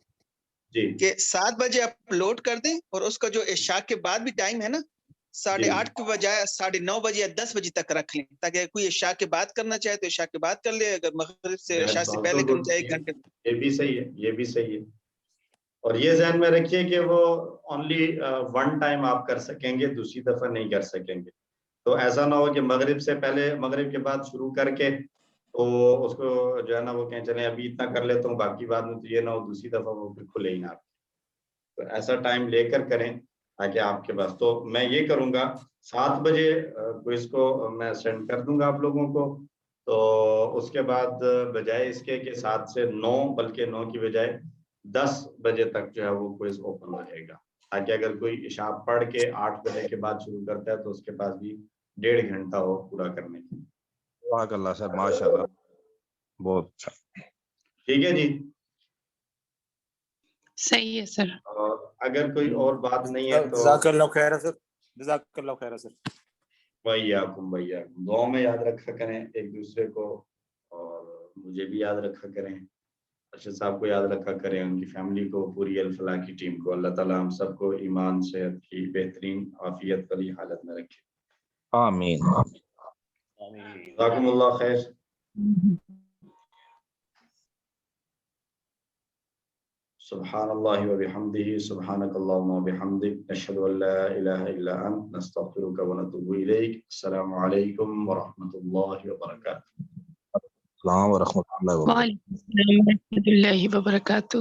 جی کہ 7 بجے اپلوڈ کر دیں، اور اس کا جو عشاء کے بعد بھی ٹائم ہے نا 8:30 کے بجائے 9:30 بجے یا 10 بجے تک رکھ لیں، تاکہ کوئی عشاء کے بعد کرنا چاہے تو عشاء کے بعد کر لے، اگر مغرب سے عشاء سے پہلے کرنا چاہے 1 گھنٹے۔ یہ بھی صحیح ہے، یہ بھی صحیح ہے، اور یہ ذہن میں رکھیے کہ وہ اونلی 1 ٹائم آپ کر سکیں گے، دوسری دفعہ نہیں کر سکیں گے۔ تو ایسا نہ ہو کہ مغرب سے پہلے، مغرب کے بعد شروع کر کے تو اس کو جو ہے نا وہ کہیں چلیں ابھی اتنا کر لیتا ہوں باقی بعد میں، تو یہ نہ ہو دوسری دفعہ وہ پھر کھلے ہی نہ۔ تو ایسا ٹائم لے کر کریں تاکہ آپ کے پاس، تو میں یہ کروں گا 7 بجے کوئز کو میں سینڈ کر دوں گا آپ لوگوں کو، تو اس کے بعد بجائے اس کے کہ 7 سے 9 بلکہ 9 کی بجائے 10 بجے تک جو ہے وہ کوئز اوپن رہے گا، تاکہ اگر کوئی عشاء پڑھ کے 8 بجے کے بعد شروع کرتا ہے تو اس کے پاس بھی 1.5 گھنٹہ ہو پورا کرنے کی۔ جزاک اللہ سر، ماشاء اللہ، بہت اچھا، ٹھیک ہے جی۔ صحیح ہے سر۔ اور اگر کوئی اور بات نہیں ہے تو جزاک اللہ خیر سر، جزاک اللہ خیر سر۔ وَإِيَّاكُمْ وَإِيَّاكُمْ، دعاؤں میں یاد رکھا کریں ایک دوسرے کو، اور مجھے بھی یاد رکھا کریں، ارشد صاحب کو یاد رکھا کریں، ان کی فیملی کو، پوری الفلاح کی ٹیم کو۔ اللہ تعالیٰ ہم سب کو ایمان صحت کی بہترین عافیت والی حالت میں رکھے، آمین۔ جزاکم اللہ خیر۔ سبحان اللہ وبحمدہ، سبحانک اللہم وبحمدک، نشہد ان لا الہ الا انت، نستغفرک ونتوب الیک۔ السلام علیکم ورحمۃ اللہ وبرکاتہ۔ السلام ورحمۃ اللہ وبرکاتہ۔ وعلیکم السلام ورحمۃ اللہ وبرکاتہ۔